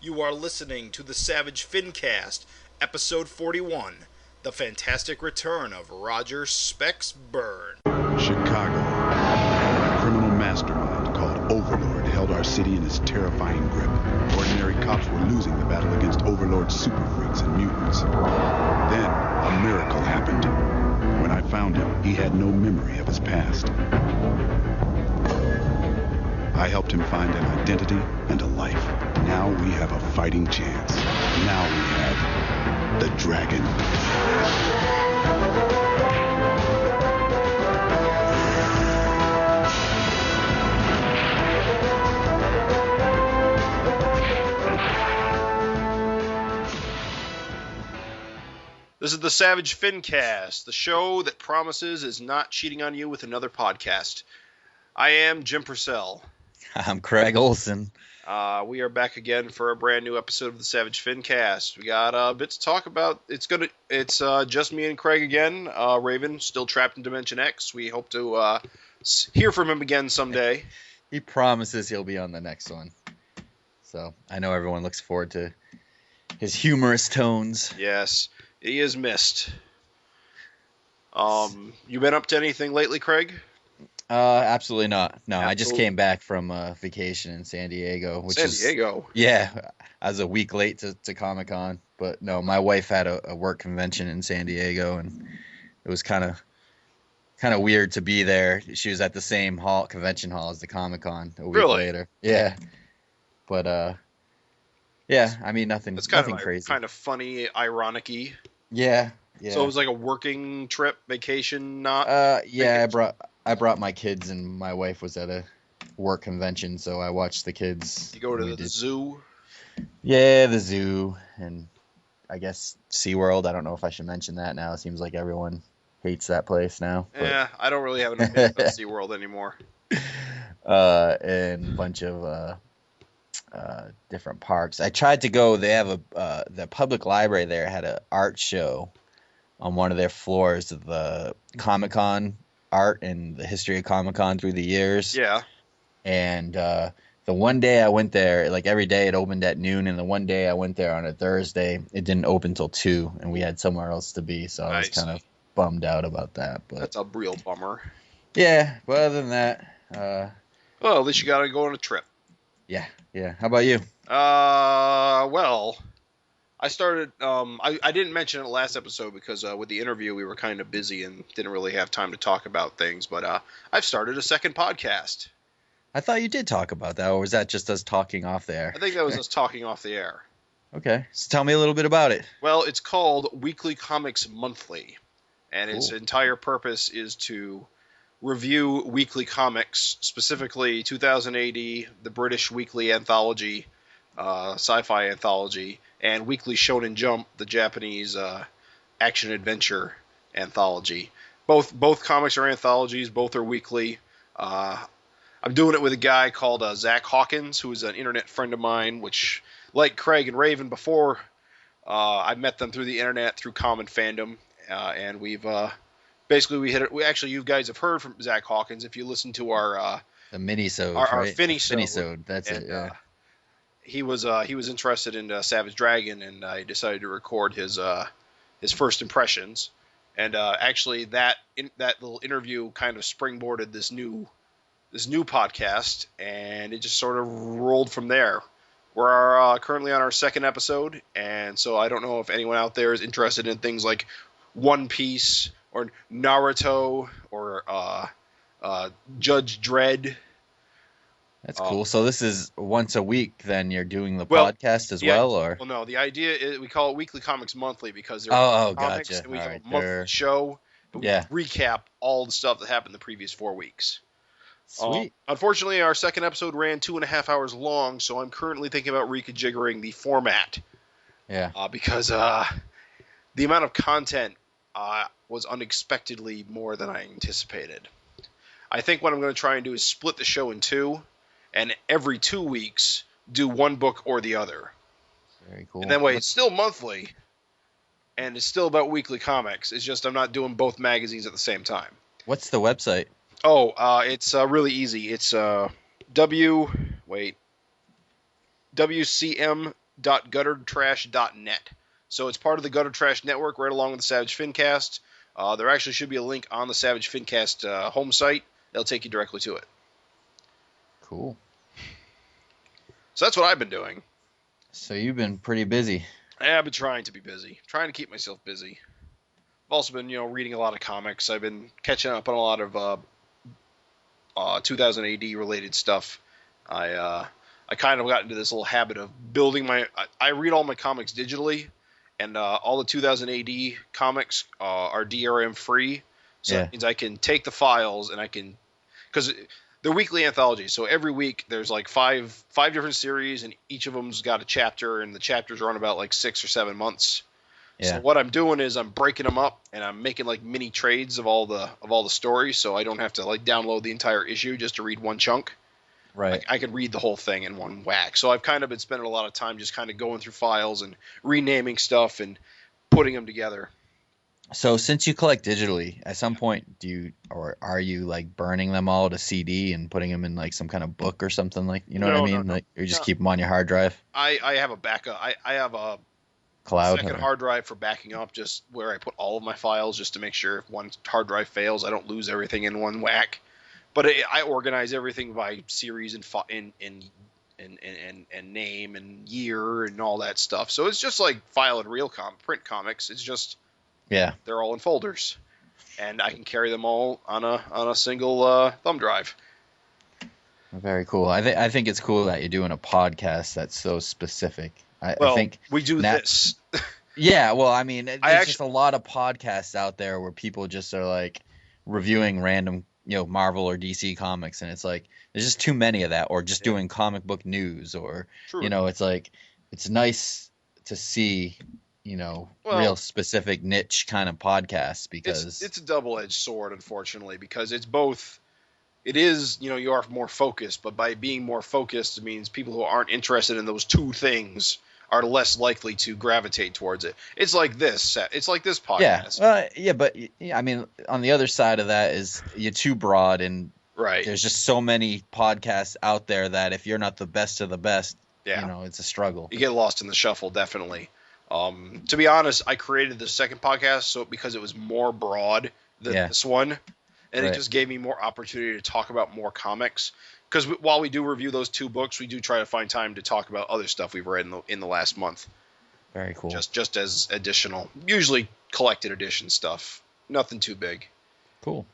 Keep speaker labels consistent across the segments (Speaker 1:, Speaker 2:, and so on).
Speaker 1: You are listening to the Savage FINcast, episode 41, The Fantastic Return of Roger Specs Byrne.
Speaker 2: Chicago. A criminal mastermind called Overlord held our city in his terrifying grip. Ordinary cops were losing the battle against Overlord's super freaks and mutants. Then, a miracle happened. When I found him, he had no memory of his past. I helped him find an identity and a life. Now we have a fighting chance. Now we have the dragon.
Speaker 1: This is the Savage FINcast, the show that promises is not cheating on you with another podcast. I am Jim Purcell.
Speaker 3: I'm Craig Olson.
Speaker 1: We are back again for a brand new episode of the Savage FINcast. We got a bit to talk about. It's just me and Craig again. Raven still trapped in Dimension X. We hope to hear from him again someday.
Speaker 3: He promises he'll be on the next one. So I know everyone looks forward to his humorous tones.
Speaker 1: Yes, he is missed. You been up to anything lately, Craig?
Speaker 3: Absolutely not. No,
Speaker 1: Absolutely.
Speaker 3: I just came back from vacation in San Diego.
Speaker 1: San Diego?
Speaker 3: Yeah, I was a week late to Comic-Con. But no, my wife had a work convention in San Diego, and it was kind of weird to be there. She was at the same convention hall as the Comic-Con a week later. Yeah. But, yeah, I mean, nothing crazy.
Speaker 1: Kind of funny, ironic-y.
Speaker 3: Yeah, yeah.
Speaker 1: So it was like a working trip, vacation, not?
Speaker 3: Yeah, I brought my kids, and my wife was at a work convention, so I watched the kids.
Speaker 1: You go to the zoo?
Speaker 3: Yeah, the zoo, and I guess SeaWorld. I don't know if I should mention that now. It seems like everyone hates that place now.
Speaker 1: Yeah, I don't really have an opinion about SeaWorld anymore.
Speaker 3: And a bunch of different parks. I tried to go. They have the public library there had an art show on one of their floors of the Comic-Con art and the history of Comic-Con through the years.
Speaker 1: Yeah.
Speaker 3: And the one day I went there, like every day it opened at noon, and the one day I went there on a Thursday, it didn't open till 2, and we had somewhere else to be, so I was kind of bummed out about that. But
Speaker 1: that's a real bummer.
Speaker 3: Yeah, but other than that...
Speaker 1: well, at least you got to go on a trip.
Speaker 3: Yeah. How about you?
Speaker 1: Well... I started, I didn't mention it last episode because with the interview we were kind of busy and didn't really have time to talk about things, but I've started a second podcast.
Speaker 3: I thought you did talk about that, or was that just us talking off the air?
Speaker 1: I think that was us talking off the air.
Speaker 3: Okay, so tell me a little bit about it.
Speaker 1: Well, it's called Weekly Comics Monthly, and its entire purpose is to review weekly comics, specifically 2000 AD, the British weekly anthology, sci-fi anthology, and Weekly Shonen Jump, the Japanese action-adventure anthology. Both comics are anthologies. Both are weekly. I'm doing it with a guy called Zach Hawkins, who is an internet friend of mine, which, like Craig and Raven before, I met them through the internet, through common fandom, and we've basically we hit it. Actually, you guys have heard from Zach Hawkins if you listen to our
Speaker 3: the mini-sode,
Speaker 1: our
Speaker 3: right?
Speaker 1: Finisode.
Speaker 3: That's it. Yeah.
Speaker 1: He was interested in Savage Dragon, and I decided to record his first impressions. And actually, that little interview kind of springboarded this new podcast, and it just sort of rolled from there. We're currently on our second episode, and so I don't know if anyone out there is interested in things like One Piece or Naruto or Judge Dredd.
Speaker 3: That's cool. So this is once a week, then you're doing the podcast as well, or?
Speaker 1: Well, no. The idea is we call it Weekly Comics Monthly because there are comics,
Speaker 3: gotcha.
Speaker 1: and we have a monthly show. And we recap all the stuff that happened the previous 4 weeks.
Speaker 3: Sweet.
Speaker 1: Unfortunately, our second episode ran 2.5 hours long, so I'm currently thinking about reconfiguring the format.
Speaker 3: Yeah.
Speaker 1: Because the amount of content was unexpectedly more than I anticipated. I think what I'm going to try and do is split the show in 2. And every 2 weeks, do one book or the other.
Speaker 3: Very cool.
Speaker 1: And that way, it's still monthly, and it's still about weekly comics. It's just I'm not doing both magazines at the same time.
Speaker 3: What's the website?
Speaker 1: Oh, it's really easy. It's WCM www.guttertrash.net. So it's part of the Gutter Trash Network right along with the Savage FINcast. There actually should be a link on the Savage FINcast home site. That'll take you directly to it.
Speaker 3: Cool.
Speaker 1: So that's what I've been doing.
Speaker 3: So you've been pretty busy.
Speaker 1: Yeah, I've been trying to be busy. Trying to keep myself busy. I've also been, reading a lot of comics. I've been catching up on a lot of 2000 AD related stuff. I kind of got into this little habit of building I read all my comics digitally, and all the 2000 AD comics are DRM free. So that means I can take the files and because they're weekly anthologies. So every week there's like five different series, and each of them's got a chapter, and the chapters run about like 6 or 7 months. Yeah. So what I'm doing is I'm breaking them up, and I'm making like mini trades of all the stories, so I don't have to like download the entire issue just to read one chunk.
Speaker 3: Right.
Speaker 1: I can read the whole thing in one whack. So I've kind of been spending a lot of time just kind of going through files and renaming stuff and putting them together.
Speaker 3: So since you collect digitally, at some point are you like burning them all to CD and putting them in like some kind of book or something, like, what I mean? No. Like you just keep them on your hard drive?
Speaker 1: I have a backup. I have a
Speaker 3: cloud
Speaker 1: second hard drive for backing up, just where I put all of my files, just to make sure if one hard drive fails, I don't lose everything in one whack. But I organize everything by series and name and year and all that stuff. So it's just like file and reel print comics. It's just they're all in folders, and I can carry them all on a single thumb drive.
Speaker 3: Very cool. I think it's cool that you're doing a podcast that's so specific. I think
Speaker 1: we do this.
Speaker 3: Yeah, well, I mean, there's just a lot of podcasts out there where people just are like reviewing random, Marvel or DC comics, and it's like there's just too many of that, or just doing comic book news, or it's like it's nice to see, real specific niche kind of podcasts, because
Speaker 1: it's a double-edged sword, unfortunately, because it's both. It is, you are more focused, but by being more focused, it means people who aren't interested in those two things are less likely to gravitate towards it. It's like this. It's like this podcast.
Speaker 3: But I mean, on the other side of that is you're too broad, and there's just so many podcasts out there that if you're not the best of the best, it's a struggle.
Speaker 1: You get lost in the shuffle, definitely. To be honest, I created the second podcast because it was more broad than this one. And it just gave me more opportunity to talk about more comics. Because while we do review those two books, we do try to find time to talk about other stuff we've read in the last month.
Speaker 3: Very cool.
Speaker 1: Just as additional, usually collected edition stuff. Nothing too big.
Speaker 3: Cool.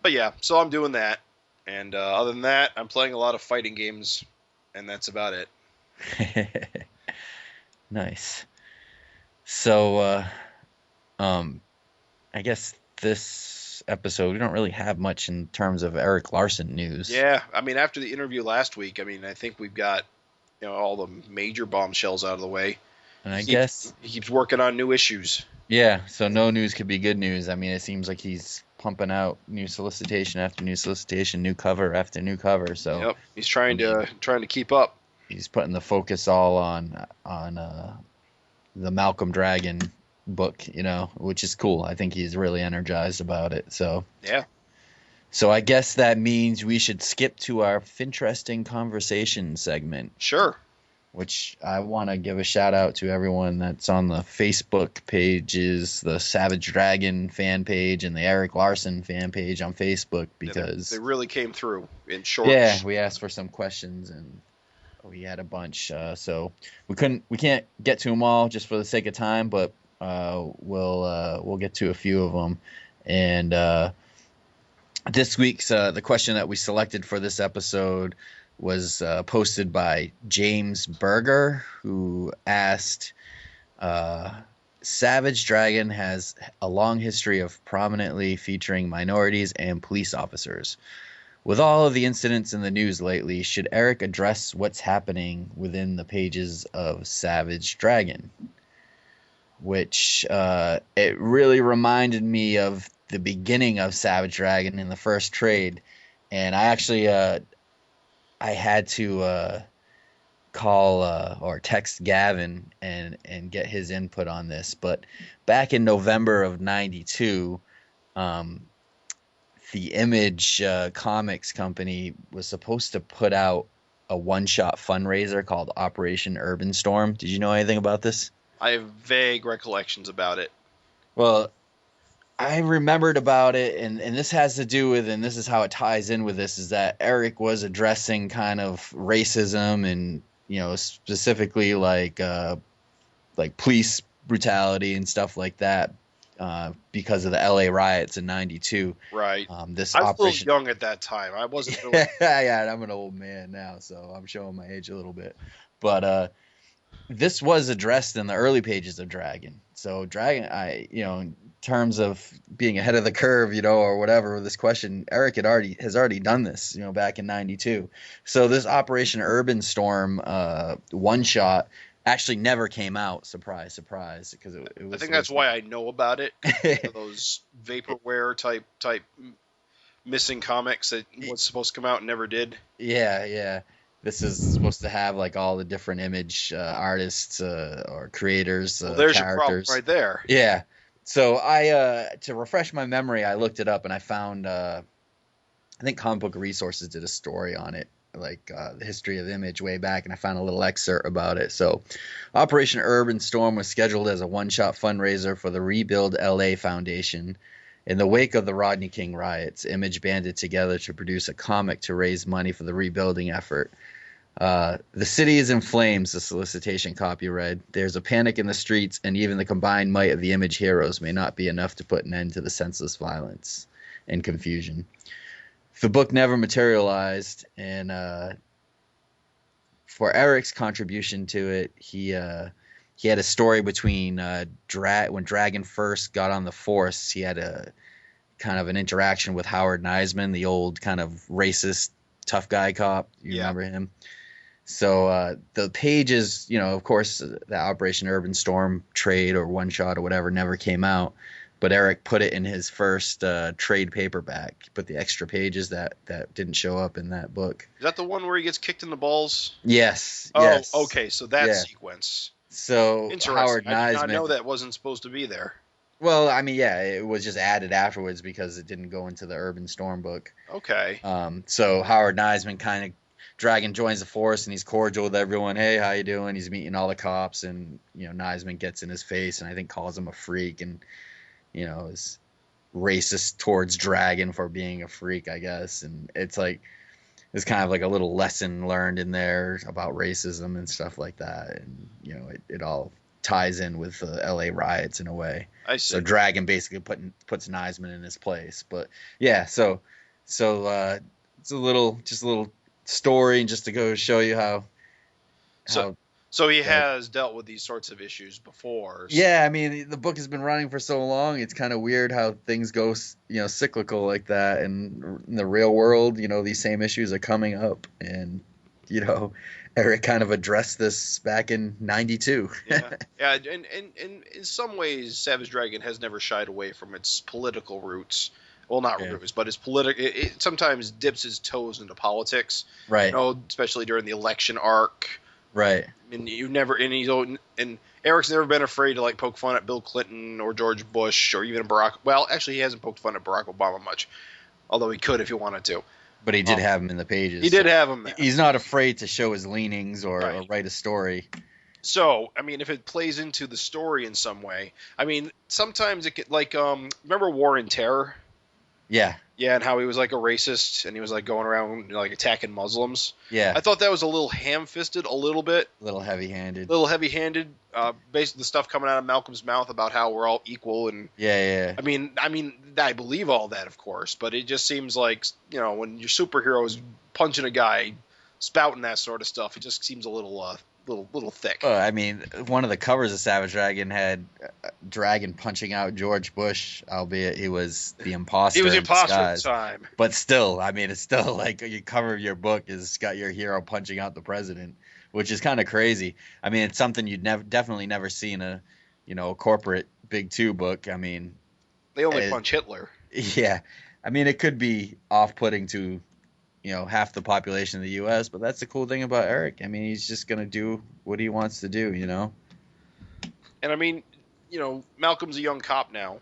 Speaker 1: But yeah, so I'm doing that. And other than that, I'm playing a lot of fighting games, and that's about it.
Speaker 3: Nice. So, I guess this episode we don't really have much in terms of Erik Larsen news.
Speaker 1: Yeah, I mean, after the interview last week, I think we've got all the major bombshells out of the way,
Speaker 3: and I guess
Speaker 1: he keeps working on new issues.
Speaker 3: Yeah, so no news could be good news. I mean, it seems like he's pumping out new solicitation after new solicitation, new cover after new cover. So
Speaker 1: he's trying to keep up.
Speaker 3: He's putting the focus all on the Malcolm Dragon book, which is cool. I think he's really energized about it. So So I guess that means we should skip to our FINteresting Conversations segment.
Speaker 1: Sure.
Speaker 3: Which I want to give a shout out to everyone that's on the Facebook pages, the Savage Dragon fan page and the Erik Larsen fan page on Facebook, because
Speaker 1: they really came through in short.
Speaker 3: Yeah, we asked for some questions and we had a bunch. So we can't get to them all just for the sake of time, but we'll get to a few of them. And this week's the question that we selected for this episode was posted by James Berger, who asked, Savage Dragon has a long history of prominently featuring minorities and police officers. With all of the incidents in the news lately, should Erik address what's happening within the pages of Savage Dragon? Which it really reminded me of the beginning of Savage Dragon in the first trade. And I actually I had to call or text Gavin and get his input on this. But back in November of '92, the Image Comics company was supposed to put out a one-shot fundraiser called Operation Urban Storm. Did you know anything about this?
Speaker 1: I have vague recollections about it.
Speaker 3: Well, I remembered about it, and this has to do with, and this is how it ties in with this, is that Erik was addressing kind of racism and, you know, specifically like police brutality and stuff like that because of the LA riots in '92.
Speaker 1: Right.
Speaker 3: This
Speaker 1: I was
Speaker 3: operation...
Speaker 1: a little young at that time. I wasn't really...
Speaker 3: Yeah, I'm an old man now, so I'm showing my age a little bit. But this was addressed in the early pages of Dragon. So Dragon, in terms of being ahead of the curve, or whatever with this question, Erik has already done this, back in '92. So this Operation Urban Storm one shot actually never came out. Surprise, surprise, because it was.
Speaker 1: I think that's why I know about it. Those vaporware type missing comics that was supposed to come out and never did.
Speaker 3: Yeah. This is supposed to have like all the different image artists or creators,
Speaker 1: there's
Speaker 3: characters.
Speaker 1: Your problem right there.
Speaker 3: Yeah. So I, to refresh my memory, I looked it up and I found, I think Comic Book Resources did a story on it, like the history of Image way back, and I found a little excerpt about it. So Operation Urban Storm was scheduled as a one-shot fundraiser for the Rebuild LA Foundation. In the wake of the Rodney King riots, Image banded together to produce a comic to raise money for the rebuilding effort. The city is in flames, the solicitation copy read. There's a panic in the streets, and even the combined might of the Image heroes may not be enough to put an end to the senseless violence and confusion. The book never materialized, and for Erik's contribution to it, he had a story between when Dragon first got on the force. He had a kind of an interaction with Howard Neisman, the old kind of racist tough guy cop. You remember him? So the pages, of course, the Operation Urban Storm trade or one shot or whatever never came out. But Erik put it in his first trade paperback. He put the extra pages that didn't show up in that book.
Speaker 1: Is that the one where he gets kicked in the balls?
Speaker 3: Yes.
Speaker 1: Oh,
Speaker 3: yes.
Speaker 1: Okay. So that sequence.
Speaker 3: So Howard Neisman.
Speaker 1: I did not know that wasn't supposed to be there.
Speaker 3: Well, I mean, yeah, it was just added afterwards because it didn't go into the Urban Storm book.
Speaker 1: Okay.
Speaker 3: So Howard Neisman kind of, Dragon joins the force and he's cordial with everyone. Hey, how you doing? He's meeting all the cops, and Neisman gets in his face and I think calls him a freak, and is racist towards Dragon for being a freak, I guess. And it's kind of like a little lesson learned in there about racism and stuff like that, and it all ties in with the LA riots in a way.
Speaker 1: I see.
Speaker 3: So Dragon basically puts Neisman in his place. But yeah, so it's a little story, and just to go show you how
Speaker 1: so he has dealt with these sorts of issues before. So.
Speaker 3: Yeah, I mean, the book has been running for so long. It's kind of weird how things go, cyclical like that. And in the real world, these same issues are coming up. And, Erik kind of addressed this back in '92.
Speaker 1: Yeah, and in some ways, Savage Dragon has never shied away from its political roots. Well, not roots, but its political. It sometimes dips its toes into politics.
Speaker 3: Right.
Speaker 1: Especially during the election arc.
Speaker 3: Right.
Speaker 1: And and Erik's never been afraid to poke fun at Bill Clinton or George Bush or even Barack. Well, actually, he hasn't poked fun at Barack Obama much, although he could if he wanted to.
Speaker 3: But he did have him in the pages.
Speaker 1: He did have him there.
Speaker 3: He's not afraid to show his leanings or write a story.
Speaker 1: So, I mean, if it plays into the story in some way, I mean, sometimes it could, remember War and Terror?
Speaker 3: Yeah.
Speaker 1: Yeah, and how he was a racist, and he was going around attacking Muslims.
Speaker 3: Yeah.
Speaker 1: I thought that was a little ham-fisted, a little bit.
Speaker 3: A little heavy-handed.
Speaker 1: Based the stuff coming out of Malcolm's mouth about how we're all equal, and
Speaker 3: yeah.
Speaker 1: I mean, I believe all that, of course, but it just seems like when your superhero is punching a guy, spouting that sort of stuff, it just seems a little thick.
Speaker 3: I mean, one of the covers of Savage Dragon had Dragon punching out George Bush, albeit he was the imposter.
Speaker 1: He was the imposter
Speaker 3: at
Speaker 1: the time.
Speaker 3: But still, I mean, it's still your cover of your book has got your hero punching out the president, which is kind of crazy. I mean, it's something you'd definitely never see in a corporate Big Two book. I mean,
Speaker 1: they only punch Hitler.
Speaker 3: Yeah, I mean, it could be off-putting to half the population of the U.S., but that's the cool thing about Erik. I mean, he's just going to do what he wants to do,
Speaker 1: And I mean, Malcolm's a young cop now,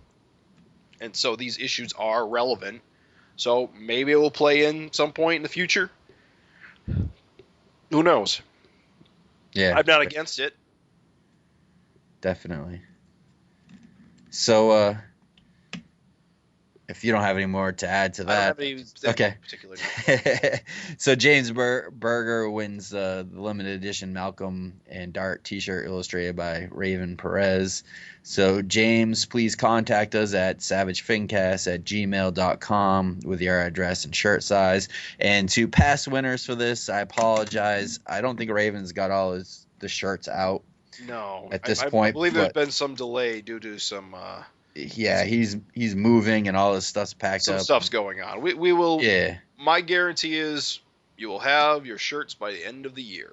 Speaker 1: and so these issues are relevant. So maybe it will play in some point in the future. Who knows?
Speaker 3: Yeah,
Speaker 1: I'm not against it.
Speaker 3: definitely. So, if you don't have any more to add to
Speaker 1: I
Speaker 3: that,
Speaker 1: don't have
Speaker 3: okay.
Speaker 1: any particular note.
Speaker 3: So James Berger wins the limited edition Malcolm and Dart T-shirt illustrated by Raven Perez. So James, please contact us at SAVAGEFINCAST@gmail.com with your address and shirt size. And to past winners for this, I apologize. I don't think Raven's got all the shirts out.
Speaker 1: No,
Speaker 3: At this point,
Speaker 1: I believe there's been some delay due to some.
Speaker 3: Yeah, he's moving and all his stuff's packed up.
Speaker 1: Some stuff's going on. We will.
Speaker 3: Yeah.
Speaker 1: My guarantee is you will have your shirts by the end of the year.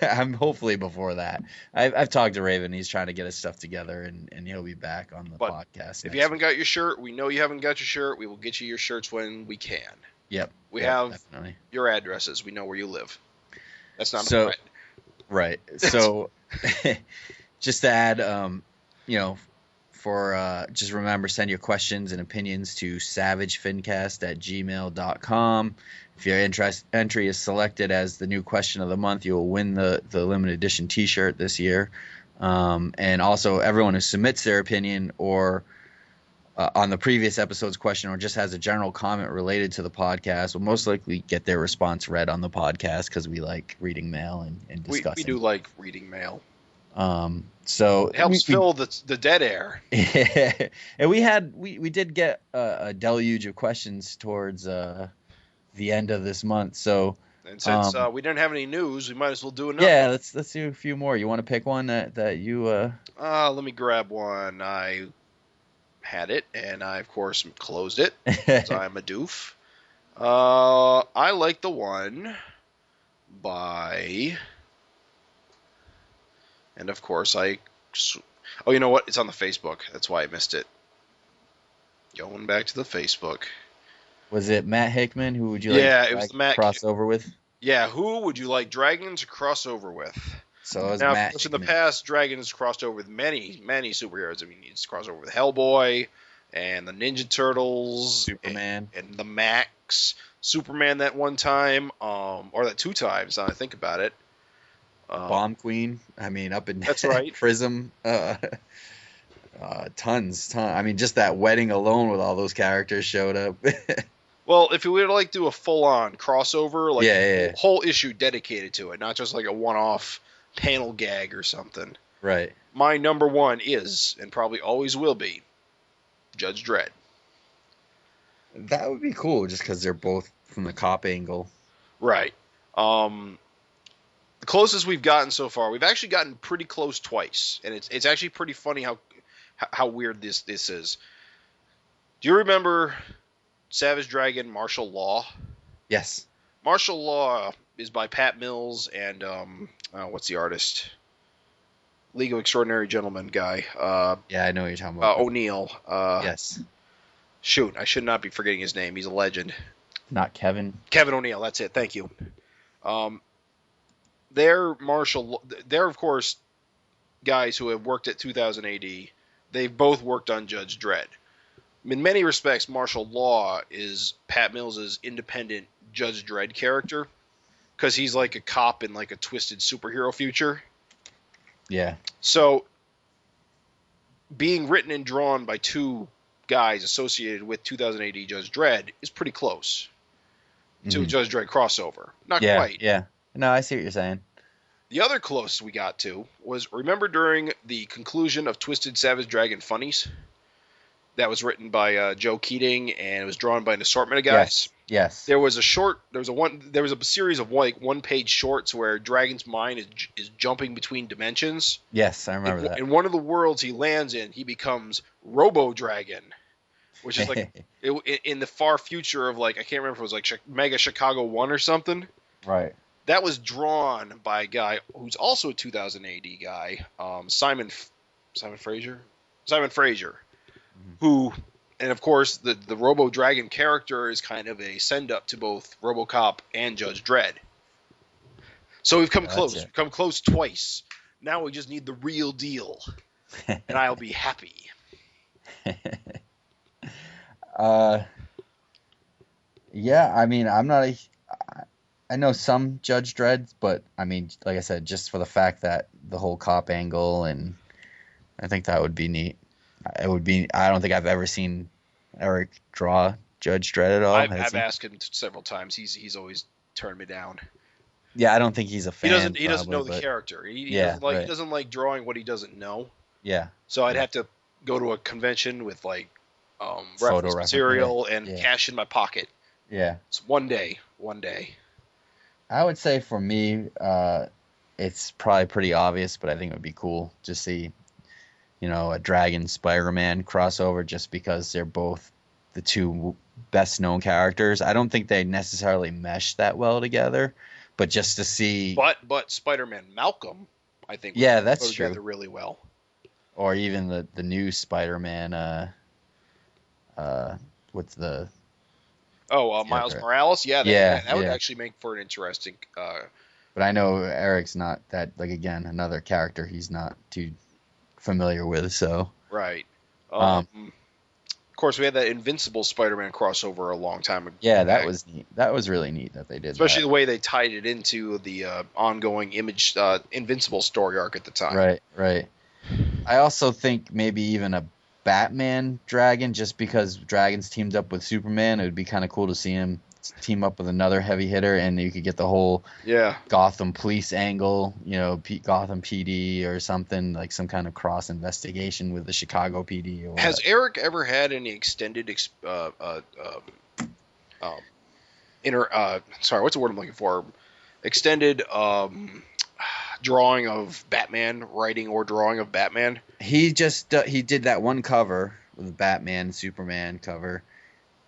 Speaker 3: I'm hopefully before that. I've talked to Raven. He's trying to get his stuff together, and he'll be back on the podcast.
Speaker 1: If you haven't got your shirt, we know you haven't got your shirt. We will get you your shirts when we can.
Speaker 3: Yep.
Speaker 1: We have
Speaker 3: definitely
Speaker 1: your addresses. We know where you live. That's not a threat.
Speaker 3: Right. So just to add, just remember, send your questions and opinions to SAVAGEFINCAST@gmail.com. If your entry is selected as the new question of the month, you will win the limited edition T-shirt this year. And also, everyone who submits their opinion or on the previous episode's question or just has a general comment related to the podcast will most likely get their response read on the podcast because we like reading mail and discussing.
Speaker 1: We do like reading mail.
Speaker 3: So
Speaker 1: it helps fill the dead air.
Speaker 3: And we did get a deluge of questions towards the end of this month. So
Speaker 1: and since we didn't have any news, we might as well do another.
Speaker 3: Yeah, let's do a few more. You want to pick one that you?
Speaker 1: Let me grab one. I had it, and I of course closed it because I'm a doof. I like the one by. And of course, you know what? It's on the Facebook. That's why I missed it. Going back to the Facebook.
Speaker 3: Was it Matt Hickman? Who would you like?
Speaker 1: Yeah, it was Matt
Speaker 3: crossover with.
Speaker 1: Yeah, who would you like Dragons to cross over with?
Speaker 3: So it was
Speaker 1: now,
Speaker 3: Matt
Speaker 1: in the past, Dragons crossed over with many superheroes. I mean, he's crossed over with Hellboy and the Ninja Turtles,
Speaker 3: Superman,
Speaker 1: and the Max, Superman that one time, or that two times. Now I think about it.
Speaker 3: Bomb Queen. I mean, up in
Speaker 1: that's right.
Speaker 3: Prism. Tons. I mean, just that wedding alone with all those characters showed up.
Speaker 1: Well, if we would like do a full-on crossover, like
Speaker 3: a
Speaker 1: whole issue dedicated to it, not just like a one-off panel gag or something.
Speaker 3: Right.
Speaker 1: My number one is, and probably always will be, Judge Dredd.
Speaker 3: That would be cool, just because they're both from the cop angle.
Speaker 1: Right. The closest we've gotten so far, we've actually gotten pretty close twice, and it's actually pretty funny how weird this is. Do you remember Savage Dragon Martial Law?
Speaker 3: Yes.
Speaker 1: Martial Law is by Pat Mills and what's the artist? League of Extraordinary Gentlemen guy.
Speaker 3: Yeah, I know what you're talking about.
Speaker 1: O'Neill.
Speaker 3: Yes.
Speaker 1: Shoot, I should not be forgetting his name. He's a legend.
Speaker 3: Not Kevin.
Speaker 1: Kevin O'Neill. That's it. Thank you. They're of course guys who have worked at 2000 AD. They've both worked on Judge Dredd. In many respects, Martial Law is Pat Mills' independent Judge Dredd character because he's like a cop in like a twisted superhero future.
Speaker 3: Yeah.
Speaker 1: So being written and drawn by two guys associated with 2000 AD Judge Dredd is pretty close to a Judge Dredd crossover. Not quite.
Speaker 3: Yeah. No, I see what you're saying.
Speaker 1: The other close we got to was, remember during the conclusion of Twisted Savage Dragon Funnies? That was written by Joe Keating and it was drawn by an assortment of guys.
Speaker 3: Yes.
Speaker 1: There was a series of like one-page shorts where Dragon's mind is jumping between dimensions.
Speaker 3: Yes, I remember that.
Speaker 1: In one of the worlds he lands in, he becomes Robo Dragon, which is like in the far future of like, I can't remember if it was like Mega Chicago 1 or something.
Speaker 3: Right.
Speaker 1: That was drawn by a guy who's also a 2000 AD guy, Simon Fraser, who, and of course the Robo Dragon character is kind of a send up to both RoboCop and Judge Dredd. So we've come close. We've come close twice. Now we just need the real deal, and I'll be happy.
Speaker 3: Yeah, I mean, I'm not I know some Judge Dredd, but I mean, like I said, just for the fact that the whole cop angle, and I think that would be neat. It would be. I don't think I've ever seen Erik draw Judge Dredd at all.
Speaker 1: I've asked him several times. He's always turned me down.
Speaker 3: Yeah, I don't think he's a fan.
Speaker 1: He doesn't know the character. He doesn't like drawing what he doesn't know.
Speaker 3: Yeah.
Speaker 1: So I'd have to go to a convention with like reference material and cash in my pocket.
Speaker 3: Yeah.
Speaker 1: It's one day.
Speaker 3: I would say for me, it's probably pretty obvious, but I think it would be cool to see, a Dragon Spider-Man crossover, just because they're both the two best known characters. I don't think they necessarily mesh that well together, but just to see.
Speaker 1: But Spider-Man Malcolm, I think.
Speaker 3: That's
Speaker 1: go
Speaker 3: true.
Speaker 1: Together really well.
Speaker 3: Or even the new Spider-Man. What's the?
Speaker 1: Miles Morales. Yeah, that would actually make for an interesting.
Speaker 3: But I know Eric's not that, like, again, another character he's not too familiar with. So.
Speaker 1: Right. Of course, we had that Invincible Spider-Man crossover a long time ago.
Speaker 3: Yeah, that was neat. That was really neat that they did.
Speaker 1: Especially the way they tied it into the ongoing Image Invincible story arc at the time.
Speaker 3: Right. I also think maybe even a Batman Dragon, just because Dragon's teamed up with Superman, it would be kind of cool to see him team up with another heavy hitter, and you could get the whole Gotham police angle, Gotham PD or something, like some kind of cross investigation with the Chicago PD.
Speaker 1: Has Erik ever had any extended what's the word I'm looking for? Extended drawing of Batman, writing or drawing of Batman?
Speaker 3: He just he did that one cover with Batman Superman cover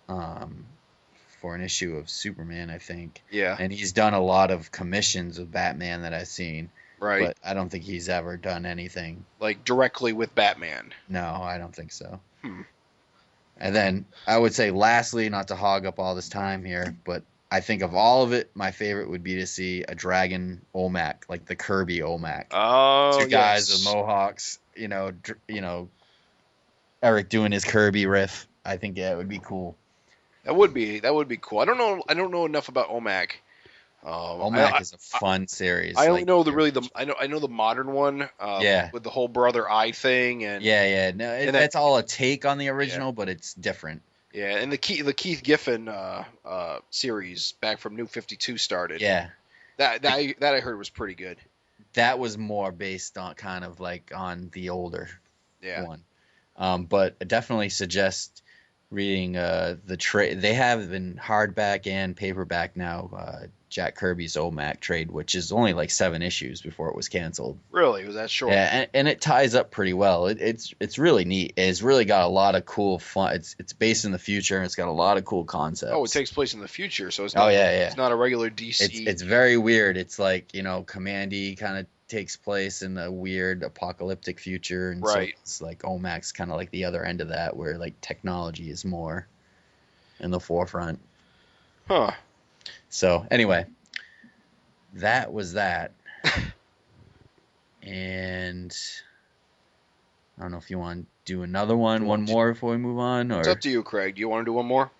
Speaker 3: for an issue of Superman, I think.
Speaker 1: Yeah.
Speaker 3: And he's done a lot of commissions of Batman that I've seen.
Speaker 1: Right.
Speaker 3: But I don't think he's ever done anything
Speaker 1: like directly with Batman.
Speaker 3: No, I don't think so. And then I would say lastly, not to hog up all this time here, but I think of all of it, my favorite would be to see a Dragon Olmec, like the Kirby Olmec.
Speaker 1: Oh,
Speaker 3: two guys with mohawks, Erik doing his Kirby riff. I think it would be cool.
Speaker 1: That would be cool. I don't know enough about Olmec.
Speaker 3: Olmec is a fun series.
Speaker 1: I only know I know the modern one. With the whole brother eye thing and.
Speaker 3: Yeah. No, that's all a take on the original, but it's different.
Speaker 1: Yeah, and the Keith Giffen series back from New 52 started.
Speaker 3: Yeah,
Speaker 1: that I heard was pretty good.
Speaker 3: That was more based on kind of like on the older one, but I definitely suggest reading the trade. They have been hardback and paperback now. Jack Kirby's Olmec trade, which is only like 7 issues before it was canceled.
Speaker 1: Really? Was that short?
Speaker 3: Yeah, and it ties up pretty well. It's really neat. It's really got a lot of cool fun. It's based in the future, and it's got a lot of cool concepts.
Speaker 1: Oh, it takes place in the future, so it's not. It's not a regular DC.
Speaker 3: It's very weird. It's like Commandy kind of takes place in a weird apocalyptic future, and so it's like Olmec's kind of like the other end of that, where like technology is more in the forefront.
Speaker 1: Huh.
Speaker 3: So anyway, that was that. And I don't know if you want to do another one more before we move on, or
Speaker 1: it's up to you, Craig. Do you want to do one more?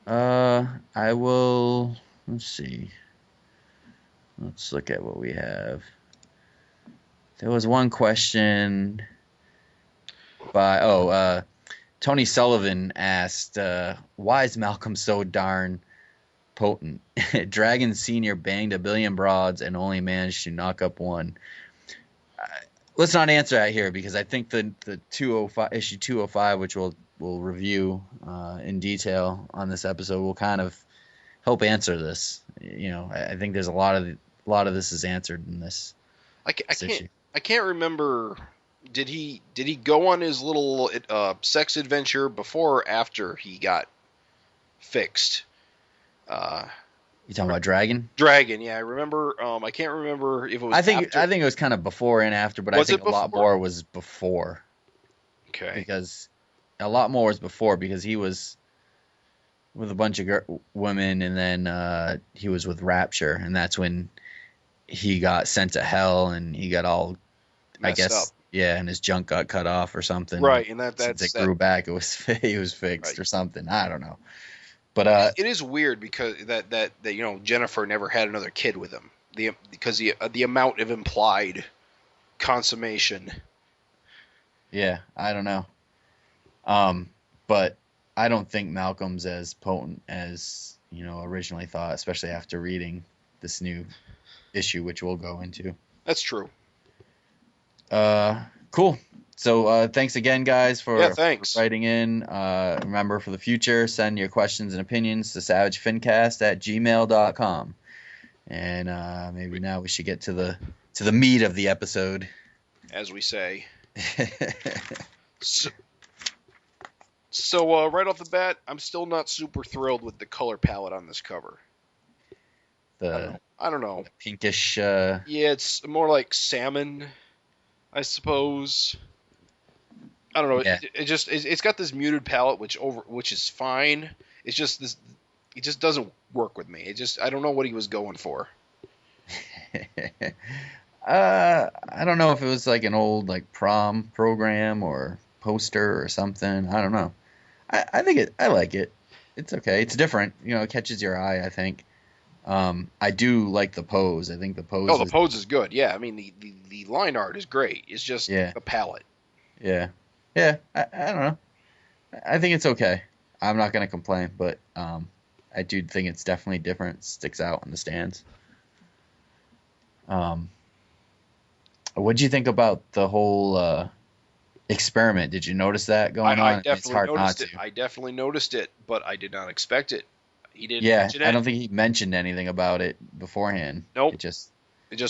Speaker 3: I will. Let's see. Let's look at what we have. There was one question by Tony Sullivan asked, why is Malcolm so darn potent? Dragon Senior banged 1 billion broads and only managed to knock up one. Let's not answer that here, because I think the issue 205, which we'll review in detail on this episode, will kind of help answer this. I think there's a lot of this is answered in this.
Speaker 1: I can't remember. Did he go on his little sex adventure before or after he got fixed?
Speaker 3: You talking about Dragon?
Speaker 1: Dragon, yeah. I remember. I can't remember if it was.
Speaker 3: I think it was kind of before and after, but I think a lot more was before.
Speaker 1: Okay.
Speaker 3: Because a lot more was before, because he was with a bunch of women, and then he was with Rapture, and that's when he got sent to hell, and he got all,
Speaker 1: messed up.
Speaker 3: And his junk got cut off or something.
Speaker 1: Right, and
Speaker 3: since it grew back, he was fixed or something. I don't know. But
Speaker 1: it is weird because that Jennifer never had another kid with him. Because the amount of implied consummation.
Speaker 3: yeah, I don't know. But I don't think Malcolm's as potent as originally thought, especially after reading this new issue, which we'll go into.
Speaker 1: That's true.
Speaker 3: Cool. So thanks again, guys, for writing in. Remember, for the future, send your questions and opinions to SAVAGEFINCAST@gmail.com. And maybe now we should get to the meat of the episode,
Speaker 1: as we say. So right off the bat, I'm still not super thrilled with the color palette on this cover. I don't know.
Speaker 3: Pinkish.
Speaker 1: Yeah, it's more like salmon, I suppose. I don't know. Yeah. It's got this muted palette, which is fine. It's just this. It just doesn't work with me. I don't know what he was going for.
Speaker 3: I don't know if it was like an old prom program or poster or something. I don't know. I think I like it. It's okay. It's different. It catches your eye, I think. I do like the pose. I think the pose.
Speaker 1: Oh, the pose is good. Yeah, I mean the line art is great. It's just the palette.
Speaker 3: Yeah. Yeah. I don't know. I think it's okay. I'm not gonna complain, but I do think it's definitely different. It sticks out in the stands. What did you think about the whole experiment? Did you notice that going on?
Speaker 1: It's hard not to. I definitely noticed it, but I did not expect it. He didn't mention it.
Speaker 3: I don't think he mentioned anything about it beforehand.
Speaker 1: Nope. It just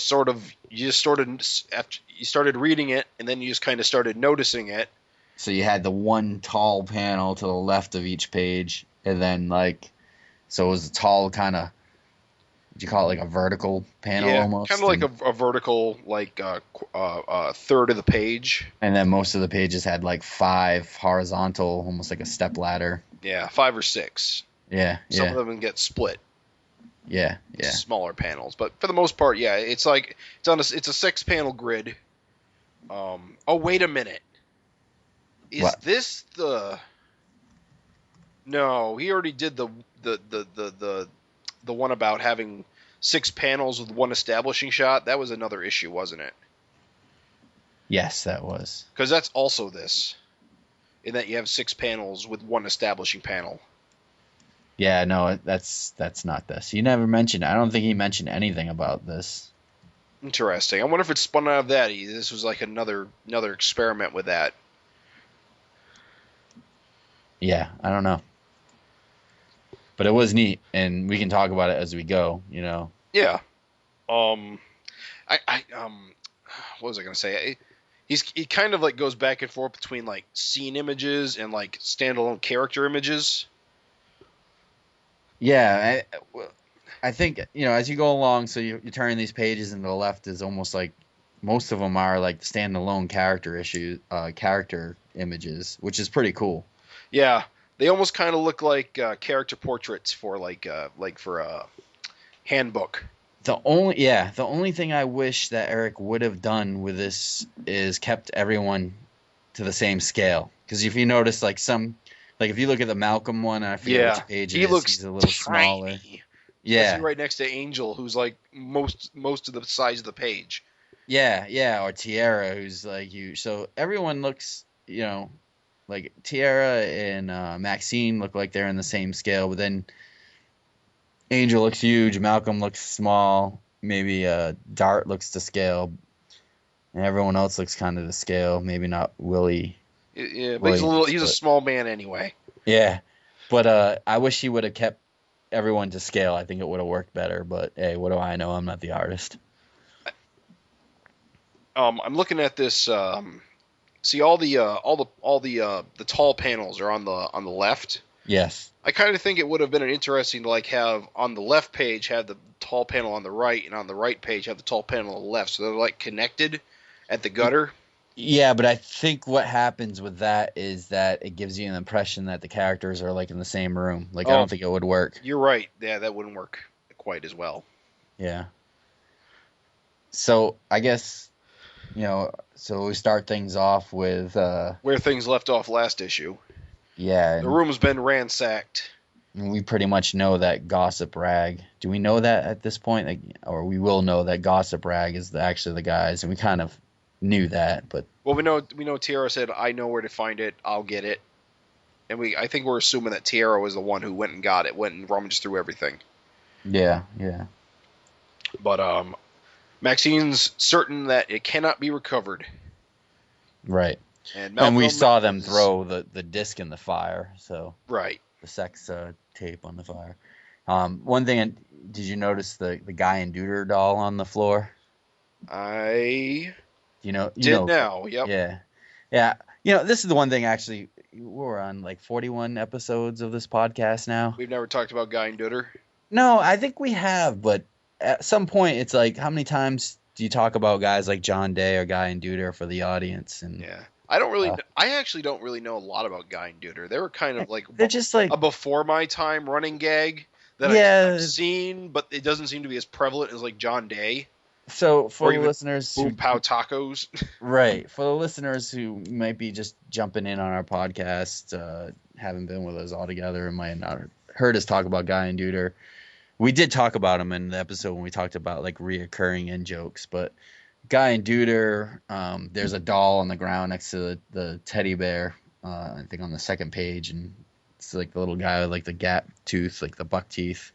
Speaker 1: sort of you started reading it, and then you just kind of started noticing it.
Speaker 3: So you had the one tall panel to the left of each page, and then so it was a tall kind of. Would you call it a vertical panel almost?
Speaker 1: Kind of like a vertical, third of the page.
Speaker 3: And then most of the pages had 5 horizontal, almost like a step ladder.
Speaker 1: Yeah, 5 or 6.
Speaker 3: Yeah,
Speaker 1: Some of them get split.
Speaker 3: Yeah.
Speaker 1: Smaller panels, but for the most part, yeah, it's a 6-panel grid. Oh, wait a minute. Is this the? No, he already did the one about having 6 panels with one establishing shot. That was another issue, wasn't it?
Speaker 3: Yes, that was.
Speaker 1: Because that's also this, in that you have 6 panels with one establishing panel.
Speaker 3: Yeah, no, that's not this. He never mentioned. I don't think he mentioned anything about this.
Speaker 1: Interesting. I wonder if it spun out of that. This was another experiment with that.
Speaker 3: Yeah, I don't know. But it was neat, and we can talk about it as we go,
Speaker 1: Yeah. What was I gonna say? He kind of goes back and forth between scene images and standalone character images.
Speaker 3: Yeah, I think as you go along, so you turn these pages, and the left is almost most of them are standalone character images, which is pretty cool.
Speaker 1: Yeah. They almost kind of look like character portraits for for a handbook.
Speaker 3: The only thing I wish that Erik would have done with this is kept everyone to the same scale. Because if you notice, if you look at the Malcolm one, I forget which page it is, he's a little smaller. Yeah,
Speaker 1: especially right next to Angel, who's most of the size of the page.
Speaker 3: Yeah, or Tiara, who's huge. So everyone looks, Tiara and Maxine look like they're in the same scale, but then Angel looks huge, Malcolm looks small, maybe Dart looks to scale, and everyone else looks kind of to scale. Maybe not Willie.
Speaker 1: Yeah, but he's a small man anyway.
Speaker 3: Yeah, but I wish he would have kept everyone to scale. I think it would have worked better. But hey, what do I know? I'm not the artist.
Speaker 1: I'm looking at this. See, all the tall panels are on the left.
Speaker 3: Yes.
Speaker 1: I kind of think it would have been interesting to have on the left page have the tall panel on the right, and on the right page have the tall panel on the left, so they're connected at the gutter.
Speaker 3: Yeah, but I think what happens with that is that it gives you an impression that the characters are in the same room. I don't think it would work.
Speaker 1: You're right. Yeah, that wouldn't work quite as well.
Speaker 3: Yeah. So I guess. So we start things off with
Speaker 1: where things left off last issue.
Speaker 3: Yeah.
Speaker 1: The room's been ransacked.
Speaker 3: we pretty much know that Gossip Rag. Do we know that at this point? Like, or we will know that Gossip Rag is actually the guys, and we kind of knew that, but
Speaker 1: Well, we know Tiara said, "I know where to find it. I'll get it." And I think we're assuming that Tiara was the one who went and got it, went and rummaged through everything.
Speaker 3: yeah.
Speaker 1: But Maxine's certain that it cannot be recovered.
Speaker 3: Right.
Speaker 1: And
Speaker 3: we saw them throw the disc in the fire, so
Speaker 1: right.
Speaker 3: the sex tape on the fire. One thing, did you notice the Guy and Deuter doll on the floor?
Speaker 1: I
Speaker 3: Did
Speaker 1: now. Yep.
Speaker 3: Yeah. This is the one thing, actually. We're on like 41 episodes of this podcast now.
Speaker 1: We've never talked about Guy and Deuter.
Speaker 3: No, I think we have, but at some point it's like, how many times do you talk about guys like John Day or Guy and Deuter for the audience? And
Speaker 1: yeah, I actually don't really know a lot about Guy and Deuter. They were kind of like
Speaker 3: they're just like
Speaker 1: a before my time running gag that I've seen, but it doesn't seem to be as prevalent as like John Day.
Speaker 3: So for the listeners
Speaker 1: who pow tacos,
Speaker 3: right? For the listeners who might be just jumping in on our podcast, haven't been with us all together, and might not heard us talk about Guy and Deuter. We did talk about him in the episode when we talked about like reoccurring in jokes, but Guy and Deuter, there's a doll on the ground next to the teddy bear, I think on the second page, and it's like the little guy with like the gap tooth, like the buck teeth.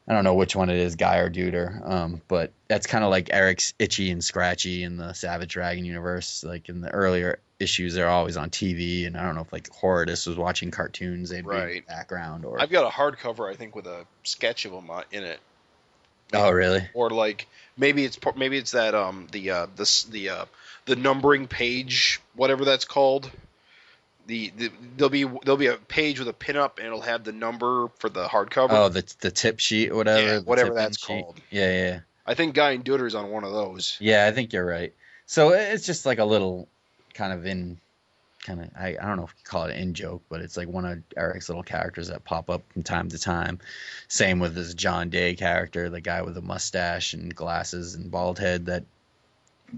Speaker 3: I don't know which one it is, Guy or Deuter, but that's kind of like Eric's Itchy and Scratchy in the Savage Dragon universe. Like in the earlier issues, they're always on TV, and I don't know if like Horridus was watching cartoons, they'd be in the background. Or
Speaker 1: I've got a hardcover, I think, with a sketch of them in it.
Speaker 3: Oh, really?
Speaker 1: Or like maybe it's that the numbering page, whatever that's called. There'll be a page with a pinup, and it'll have the number for the hardcover.
Speaker 3: Oh, the tip sheet or whatever.
Speaker 1: Yeah, whatever that's called.
Speaker 3: Yeah.
Speaker 1: I think Guy and Deuter's on one of those.
Speaker 3: Yeah, I think you're right. So it's just like a little I don't know if you call it an in joke, but it's like one of Eric's little characters that pop up from time to time. Same with this John Day character, the guy with the mustache and glasses and bald head that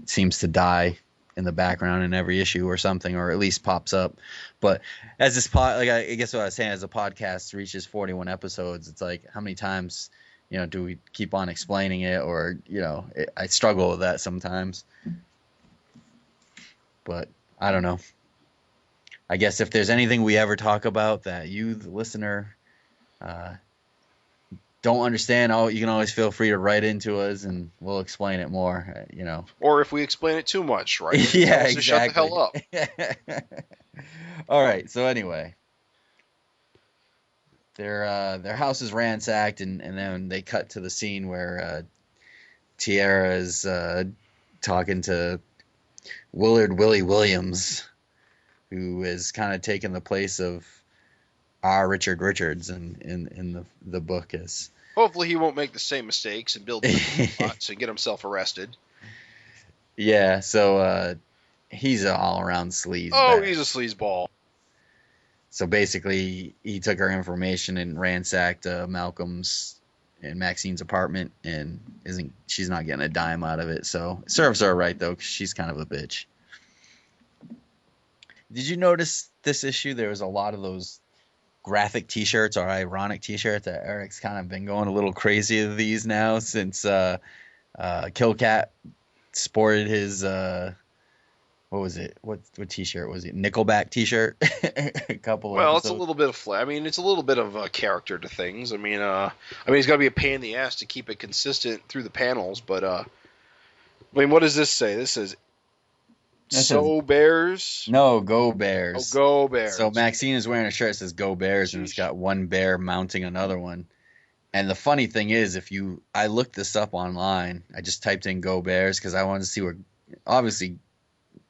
Speaker 3: seems to die in the background in every issue or something, or at least pops up. But as this I guess what I was saying, as the podcast reaches 41 episodes, it's like, how many times, do we keep on explaining it, or, I struggle with that sometimes. But I don't know. I guess if there's anything we ever talk about that you, the listener, don't understand, you can always feel free to write into us, and we'll explain it more,
Speaker 1: Or if we explain it too much, right?
Speaker 3: Yeah, exactly.
Speaker 1: Shut the hell up.
Speaker 3: All right, so anyway. Their house is ransacked, and then they cut to the scene where Tiara is talking to Willard Willie Williams, who is kind of taking the place of Richard Richards in the book. Is
Speaker 1: hopefully he won't make the same mistakes and build plots and get himself arrested.
Speaker 3: Yeah, so he's an all-around sleaze.
Speaker 1: Oh, he's a sleazeball.
Speaker 3: So basically, he took her information and ransacked Malcolm's and Maxine's apartment, and she's not getting a dime out of it. So it serves her right, though, because she's kind of a bitch. Did you notice this issue? There was a lot of those graphic T-shirts or ironic T-shirts that Eric's kind of been going a little crazy with these now since Killcat sported his what was it? What T-shirt was it? Nickelback T-shirt. A couple.
Speaker 1: Well,
Speaker 3: episodes.
Speaker 1: It's a little bit of it's a little bit of a character to things. I mean, it's got to be a pain in the ass to keep it consistent through the panels. But what does this say? This says, "So Bears."
Speaker 3: No, Go Bears.
Speaker 1: Oh, Go Bears.
Speaker 3: So Maxine is wearing a shirt that says "Go Bears," and it's got one bear mounting another one. And the funny thing is, I looked this up online. I just typed in "Go Bears" because I wanted to see where, obviously,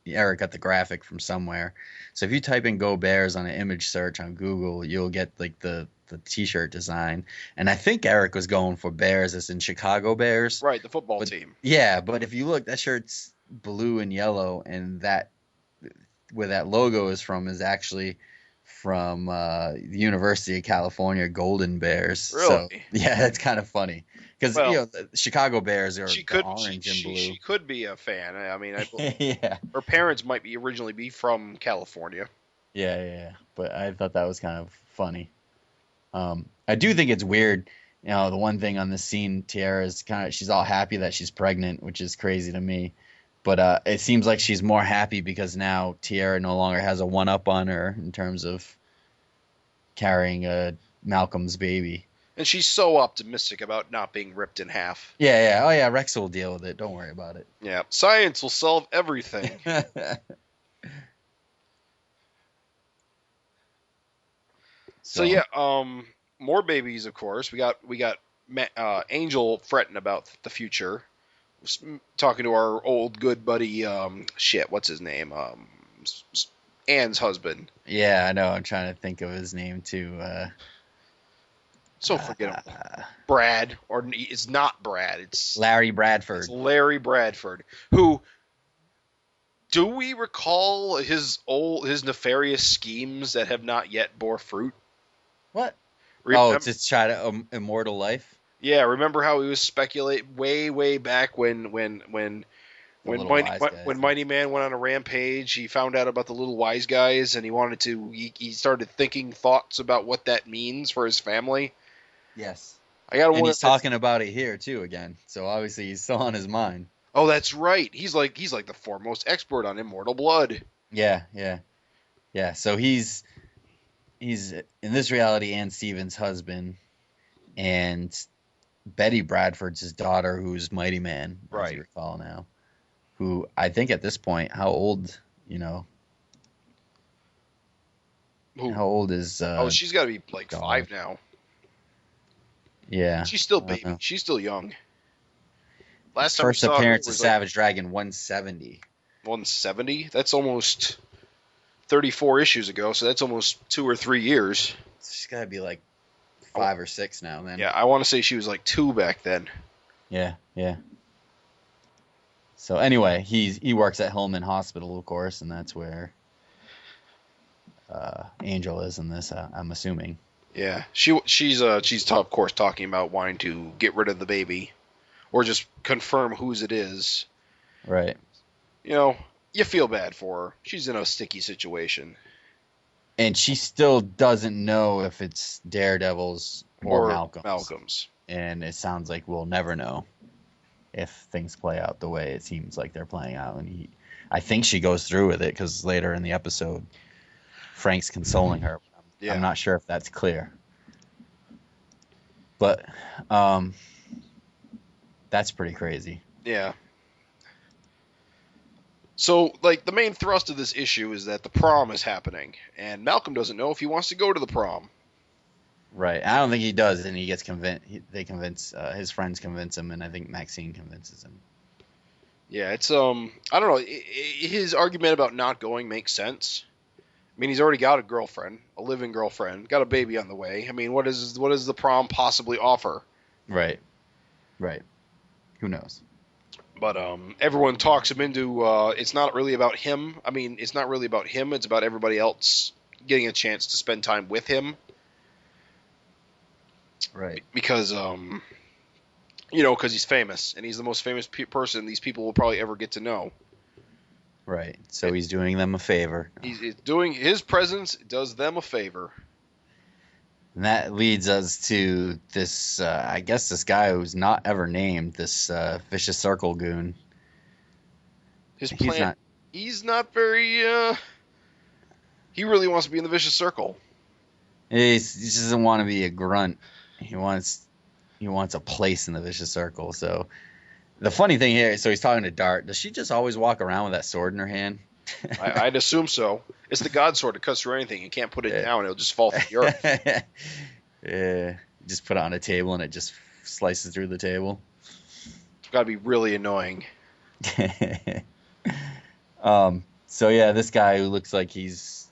Speaker 3: Eric got the graphic from somewhere. So if you type in "Go Bears" on an image search on Google, you'll get like the T-shirt design. And I think Eric was going for Bears, as in Chicago Bears.
Speaker 1: Right, the football team.
Speaker 3: Yeah, but if you look, that shirt's blue and yellow, and that where that logo is from is actually from the University of California Golden Bears.
Speaker 1: Really?
Speaker 3: So, yeah, that's kind of funny. Because the Chicago Bears are orange and blue.
Speaker 1: She could be a fan. I mean,
Speaker 3: yeah.
Speaker 1: Her parents might be from California.
Speaker 3: Yeah. But I thought that was kind of funny. I do think it's weird. The one thing on this scene, Tiara is she's all happy that she's pregnant, which is crazy to me. But it seems like she's more happy because now Tiara no longer has a one-up on her in terms of carrying Malcolm's baby.
Speaker 1: And she's so optimistic about not being ripped in half.
Speaker 3: Yeah. Oh, yeah, Rex will deal with it. Don't worry about it.
Speaker 1: Yeah, science will solve everything. So yeah, more babies, of course. We got Angel fretting about the future, talking to our old good buddy. What's his name? Anne's husband.
Speaker 3: Yeah, I know. I'm trying to think of his name too.
Speaker 1: So forgettable. Brad, or it's not Brad. It's
Speaker 3: Larry Bradford.
Speaker 1: It's Larry Bradford, who. Do we recall his nefarious schemes that have not yet bore fruit?
Speaker 3: What?
Speaker 1: Remember,
Speaker 3: to try to immortal life?
Speaker 1: Yeah, remember how he was speculating way back when Mighty Man went on a rampage, he found out about the little wise guys, and he started thinking thoughts about what that means for his family.
Speaker 3: Yes.
Speaker 1: And
Speaker 3: he's talking about it here too again. So obviously he's still on his mind.
Speaker 1: Oh, that's right. He's like the foremost expert on immortal blood.
Speaker 3: Yeah. So he's in this reality Ann Stevens' husband, and Betty Bradford's his daughter, who's Mighty Man, as you recall now. Who I think at this point, how old? How old is?
Speaker 1: She's got to be like 5 now.
Speaker 3: Yeah,
Speaker 1: she's still baby. She's still young. Last time
Speaker 3: first
Speaker 1: we saw
Speaker 3: appearance
Speaker 1: her
Speaker 3: of Savage Dragon 170.
Speaker 1: 170? That's almost 34 issues ago, so that's almost 2 or 3 years.
Speaker 3: She's got to be like 5 or 6 now, then.
Speaker 1: Yeah, I want to say she was like 2 back then.
Speaker 3: Yeah. So anyway, he works at Hillman Hospital, of course, and that's where Angel is in this. I'm assuming.
Speaker 1: Yeah, she's of course talking about wanting to get rid of the baby, or just confirm whose it is.
Speaker 3: Right.
Speaker 1: You feel bad for her. She's in a sticky situation.
Speaker 3: And she still doesn't know if it's Daredevil's or Malcolm's. And it sounds like we'll never know if things play out the way it seems like they're playing out. And I think she goes through with it because later in the episode, Frank's consoling her. Yeah. I'm not sure if that's clear. But that's pretty crazy.
Speaker 1: Yeah. So, the main thrust of this issue is that the prom is happening, and Malcolm doesn't know if he wants to go to the prom.
Speaker 3: Right. I don't think he does, and he gets convinced. His friends convince him, and I think Maxine convinces him.
Speaker 1: Yeah, it's I don't know. His argument about not going makes sense. I mean, he's already got a living girlfriend, got a baby on the way. I mean, what does the prom possibly offer?
Speaker 3: Right. Who knows?
Speaker 1: But everyone talks him into it's not really about him. I mean, it's not really about him. It's about everybody else getting a chance to spend time with him.
Speaker 3: Right.
Speaker 1: Because because he's famous, and he's the most famous person these people will probably ever get to know.
Speaker 3: Right. So he's doing them a favor.
Speaker 1: He's doing his presence does them a favor.
Speaker 3: And that leads us to this, I guess this guy who's not ever named, this Vicious Circle goon.
Speaker 1: His plan, he's not very, he really wants to be in the Vicious Circle.
Speaker 3: He doesn't want to be a grunt. He wants a place in the Vicious Circle. So the funny thing here, so he's talking to Dart. Does she just always walk around with that sword in her hand?
Speaker 1: I'd assume so. It's the God sword. It cuts through anything. You can't put it down. It'll just fall through the earth.
Speaker 3: Yeah. Just put it on a table and it just slices through the table.
Speaker 1: It's got to be really annoying.
Speaker 3: So yeah, this guy who looks like he's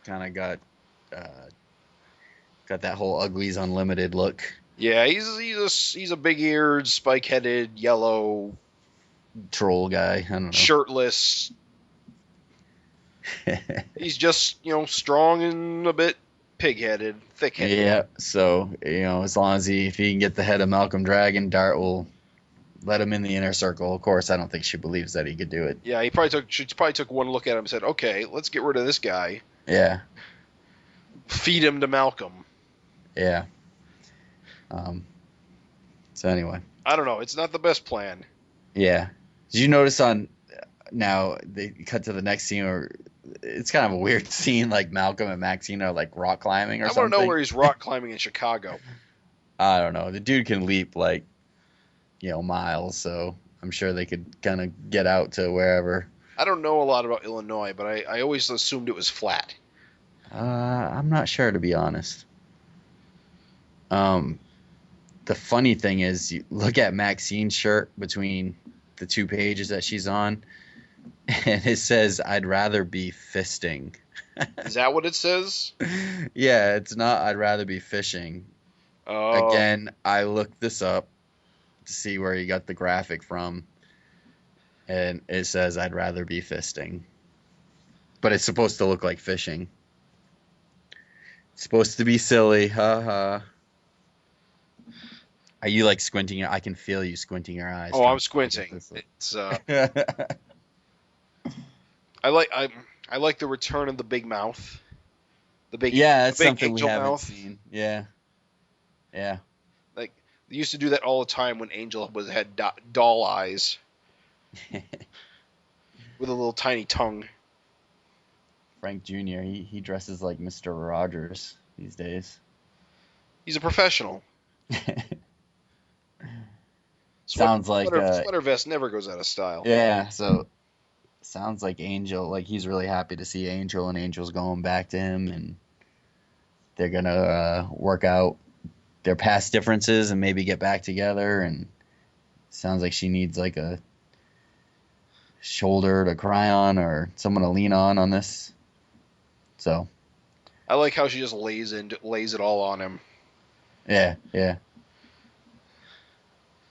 Speaker 3: kind of got that whole Uglies Unlimited look. Yeah,
Speaker 1: he's a big-eared, spike-headed, yellow
Speaker 3: troll guy. I don't know.
Speaker 1: Shirtless. He's just, strong and a bit pig-headed, thick-headed.
Speaker 3: Yeah, so, as long as if he can get the head of Malcolm Dragon, Dart will let him in the inner circle. Of course, I don't think she believes that he could do it.
Speaker 1: Yeah, she probably took one look at him and said, okay, let's get rid of this guy.
Speaker 3: Yeah.
Speaker 1: Feed him to Malcolm.
Speaker 3: Yeah. So anyway.
Speaker 1: I don't know. It's not the best plan.
Speaker 3: Yeah. Did you notice now they cut to the next scene where it's kind of a weird scene, like Malcolm and Maxine are like rock climbing or something?
Speaker 1: I want to know where he's rock climbing in Chicago.
Speaker 3: I don't know. The dude can leap like, miles, so I'm sure they could kind of get out to wherever.
Speaker 1: I don't know a lot about Illinois, but I always assumed it was flat.
Speaker 3: I'm not sure, to be honest. The funny thing is, you look at Maxine's shirt between the 2 pages that she's on, and it says, "I'd rather be fisting."
Speaker 1: Is that what it says?
Speaker 3: Yeah, it's not "I'd rather be fishing."
Speaker 1: Oh.
Speaker 3: Again, I looked this up to see where you got the graphic from, and it says, "I'd rather be fisting." But it's supposed to look like fishing. It's supposed to be silly, haha. Are you like squinting? I can feel you squinting your eyes.
Speaker 1: Oh, I'm squinting. It's I like the return of the big mouth. The big
Speaker 3: that's
Speaker 1: the big
Speaker 3: something we
Speaker 1: angel
Speaker 3: haven't
Speaker 1: mouth.
Speaker 3: seen. Yeah.
Speaker 1: Like they used to do that all the time when Angel had doll eyes with a little tiny tongue.
Speaker 3: Frank Jr. He dresses like Mr. Rogers these days.
Speaker 1: He's a professional.
Speaker 3: Sounds like
Speaker 1: sweater vest never goes out of style.
Speaker 3: Yeah, so sounds like Angel, like he's really happy to see Angel, and Angel's going back to him, and they're gonna work out their past differences and maybe get back together. And sounds like she needs like a shoulder to cry on or someone to lean on this. So
Speaker 1: I like how she just lays it all on him.
Speaker 3: Yeah.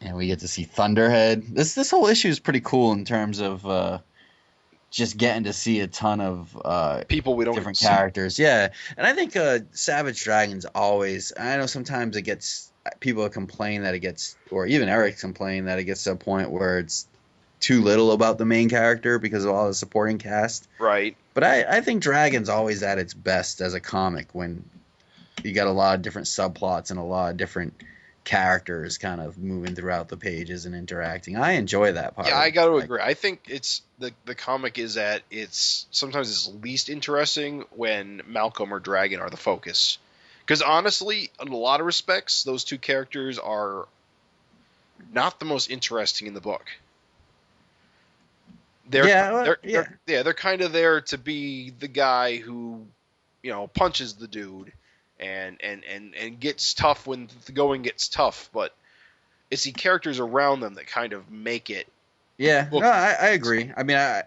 Speaker 3: And we get to see Thunderhead. This whole issue is pretty cool in terms of just getting to see a ton of
Speaker 1: people we don't
Speaker 3: different
Speaker 1: see.
Speaker 3: characters. Yeah, and I think Savage Dragon's always. I know sometimes people complain that it gets, or even Erik complain that it gets to a point where it's too little about the main character because of all the supporting cast.
Speaker 1: Right.
Speaker 3: But I think Dragon's always at its best as a comic when you got a lot of different subplots and a lot of different characters kind of moving throughout the pages and interacting. I enjoy that part.
Speaker 1: Yeah, I got to agree. I think it's the comic is at its sometimes it's least interesting when Malcolm or Dragon are the focus. Because honestly, in a lot of respects, those two characters are not the most interesting in the book. They're kind of there to be the guy who, punches the dude and gets tough when the going gets tough, but it's the characters around them that kind of make it.
Speaker 3: Yeah, no, I agree. I mean, I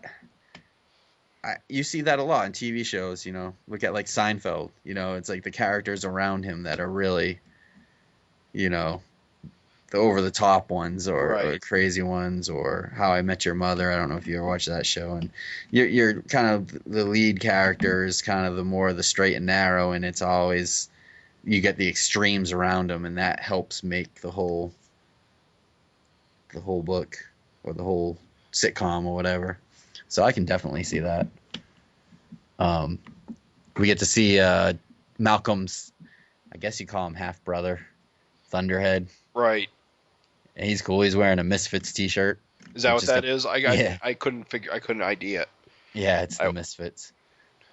Speaker 3: you see that a lot in TV shows, Look at like Seinfeld, it's like the characters around him that are really, the over-the-top ones or the crazy ones, or How I Met Your Mother. I don't know if you ever watched that show. And you're kind of the lead character is kind of the more the straight and narrow, and it's always you get the extremes around them, and that helps make the whole book or the whole sitcom or whatever. So I can definitely see that. We get to see Malcolm's, I guess you call him half brother, Thunderhead.
Speaker 1: Right.
Speaker 3: And he's cool. He's wearing a Misfits t-shirt.
Speaker 1: Is that what that is? I couldn't ID it.
Speaker 3: Yeah, it's the Misfits.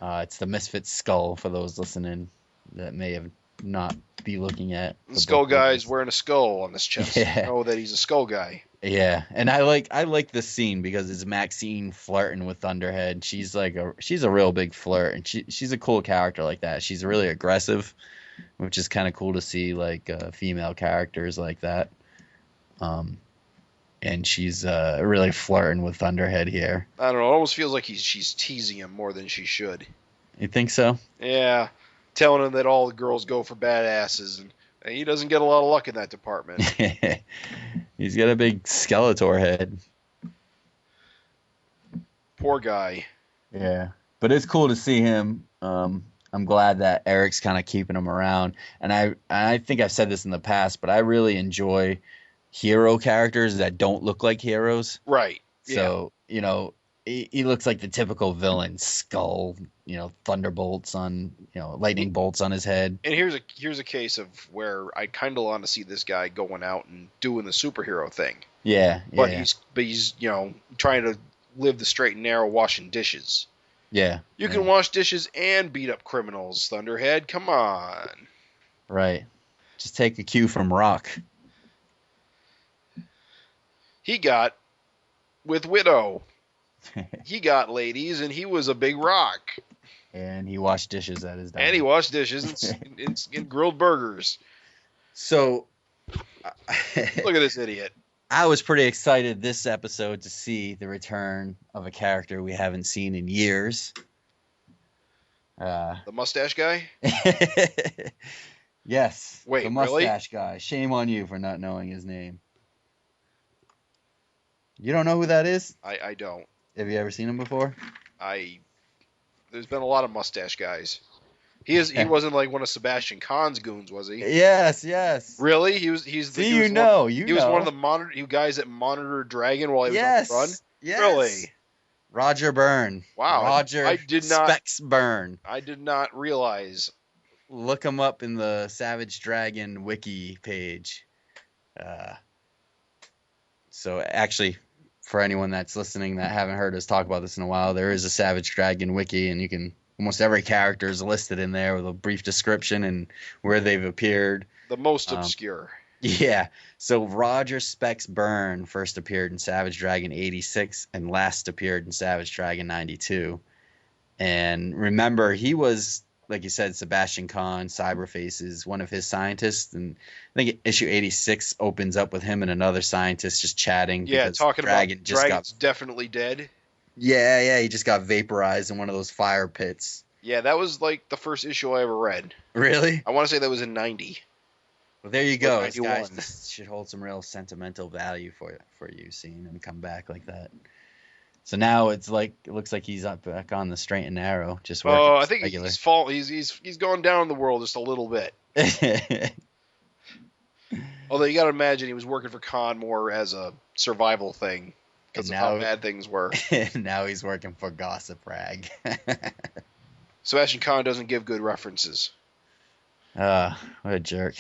Speaker 3: It's the Misfits skull for those listening that may have not be looking at.
Speaker 1: The skull guy's wearing a skull on his chest.
Speaker 3: Yeah.
Speaker 1: Know that he's a skull guy.
Speaker 3: Yeah, and I like this scene because it's Maxine flirting with Thunderhead. She's a real big flirt, and she's a cool character like that. She's really aggressive, which is kind of cool to see, like female characters like that. And she's really flirting with Thunderhead here.
Speaker 1: I don't know. It almost feels like she's teasing him more than she should.
Speaker 3: You think so?
Speaker 1: Yeah, telling him that all the girls go for badasses, and he doesn't get a lot of luck in that department.
Speaker 3: He's got a big Skeletor head.
Speaker 1: Poor guy.
Speaker 3: Yeah, but it's cool to see him. I'm glad that Erik's kind of keeping him around, and I think I've said this in the past, but I really enjoy hero characters that don't look like heroes.
Speaker 1: Right.
Speaker 3: So, he looks like the typical villain, skull, thunderbolts on, lightning bolts on his head.
Speaker 1: And here's a case of where I kind of want to see this guy going out and doing the superhero thing.
Speaker 3: Yeah,
Speaker 1: But he's trying to live the straight and narrow, washing dishes.
Speaker 3: Yeah.
Speaker 1: You can wash dishes and beat up criminals, Thunderhead. Come on.
Speaker 3: Right. Just take a cue from Rock.
Speaker 1: He got with Widow. He got ladies, and he was a big rock.
Speaker 3: And he washed dishes at his diner.
Speaker 1: And he washed dishes and grilled burgers.
Speaker 3: So,
Speaker 1: look at this idiot.
Speaker 3: I was pretty excited this episode to see the return of a character we haven't seen in years.
Speaker 1: The mustache guy?
Speaker 3: Yes.
Speaker 1: Wait,
Speaker 3: the mustache guy. Shame on you for not knowing his name. You don't know who that is?
Speaker 1: I don't.
Speaker 3: Have you ever seen him before?
Speaker 1: There's been a lot of mustache guys. He wasn't like one of Sebastian Kahn's goons, was he?
Speaker 3: Yes.
Speaker 1: Really? He was
Speaker 3: was
Speaker 1: one of the guys that monitored Dragon while he was on the run?
Speaker 3: Yes.
Speaker 1: Really?
Speaker 3: Roger Byrne.
Speaker 1: Wow.
Speaker 3: Roger Specs Byrne.
Speaker 1: I did not realize.
Speaker 3: Look him up in the Savage Dragon wiki page. So actually, for anyone that's listening that haven't heard us talk about this in a while, there is a Savage Dragon wiki, and almost every character is listed in there with a brief description and where they've appeared.
Speaker 1: The most obscure.
Speaker 3: Yeah. So Roger Specs Byrne first appeared in Savage Dragon 86 and last appeared in Savage Dragon 92. And remember, he was, like you said, Sebastian Kahn, Cyberface's one of his scientists. And I think issue 86 opens up with him and another scientist just chatting.
Speaker 1: Yeah, talking
Speaker 3: Dragon
Speaker 1: about Dragon's definitely dead.
Speaker 3: Yeah, he just got vaporized in one of those fire pits.
Speaker 1: Yeah, that was like the first issue I ever read.
Speaker 3: Really?
Speaker 1: I want to say that was in 90.
Speaker 3: Well, there you go,
Speaker 1: Like
Speaker 3: guys. This should hold some real sentimental value for you, seeing him come back like that. So now it looks like he's back on the straight and narrow, just working.
Speaker 1: Oh, I think he's gone down in the world just a little bit. Although you got to imagine he was working for Khan more as a survival thing because of how bad things were.
Speaker 3: Now he's working for Gossip Rag.
Speaker 1: Sebastian Khan doesn't give good references.
Speaker 3: What a jerk.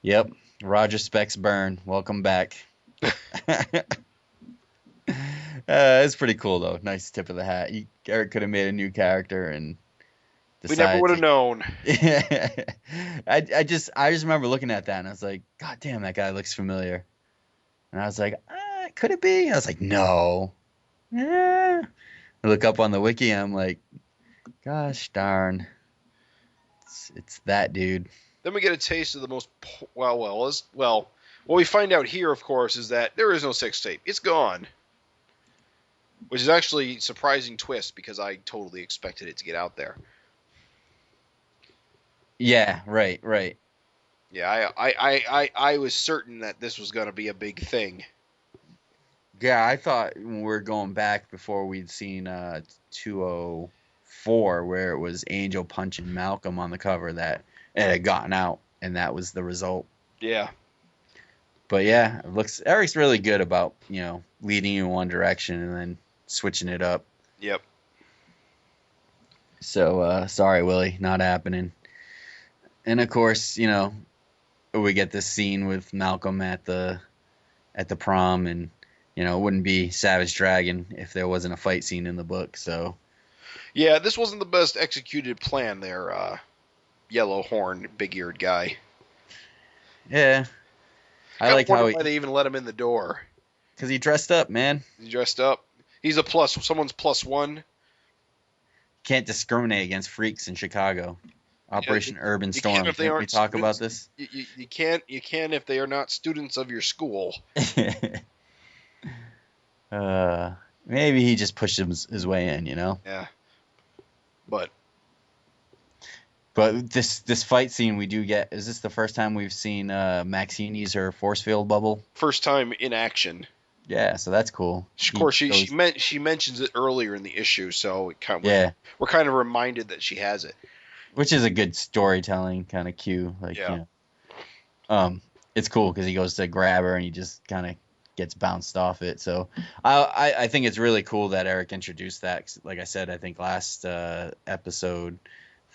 Speaker 3: Yep, Roger Specs Byrne, welcome back. It's pretty cool though. Nice tip of the hat. Eric could have made a new character and
Speaker 1: we never would have known.
Speaker 3: I just remember looking at that and I was like, God damn, that guy looks familiar. And I was like, could it be? I was like, no. Yeah. I look up on the wiki. I'm like, gosh darn, it's that dude.
Speaker 1: Then we get a taste of the most what we find out here, of course, is that there is no sex tape. It's gone. Which is actually a surprising twist because I totally expected it to get out there.
Speaker 3: Yeah, right.
Speaker 1: Yeah, I was certain that this was going to be a big thing.
Speaker 3: Yeah, I thought when we were going back before we'd seen 204, where it was Angel punching Malcolm on the cover, that it had gotten out, and that was the result.
Speaker 1: Yeah.
Speaker 3: But yeah, Eric's really good about, leading you in one direction and then switching it up.
Speaker 1: Yep.
Speaker 3: So, sorry, Willie, not happening. And of course, we get this scene with Malcolm at the prom, and it wouldn't be Savage Dragon if there wasn't a fight scene in the book. So,
Speaker 1: yeah, this wasn't the best executed plan there, yellow horn, big-eared guy.
Speaker 3: Yeah, I like how
Speaker 1: why they even let him in the door.
Speaker 3: Because he dressed up, man.
Speaker 1: He dressed up. He's someone's plus one.
Speaker 3: Can't discriminate against freaks in Chicago. Operation Urban Storm. Can we talk about this?
Speaker 1: You can't if they are not students of your school.
Speaker 3: Maybe he just pushed his way in,
Speaker 1: Yeah. But
Speaker 3: this fight scene we do get, is this the first time we've seen Maxine use her force field bubble?
Speaker 1: First time in action.
Speaker 3: Yeah, so that's cool.
Speaker 1: Of course, she mentions it earlier in the issue, so we're kind of reminded that she has it.
Speaker 3: Which is a good storytelling kind of cue. It's cool because he goes to grab her and he just kind of gets bounced off it. So I think it's really cool that Erik introduced that. 'Cause like I said, I think last episode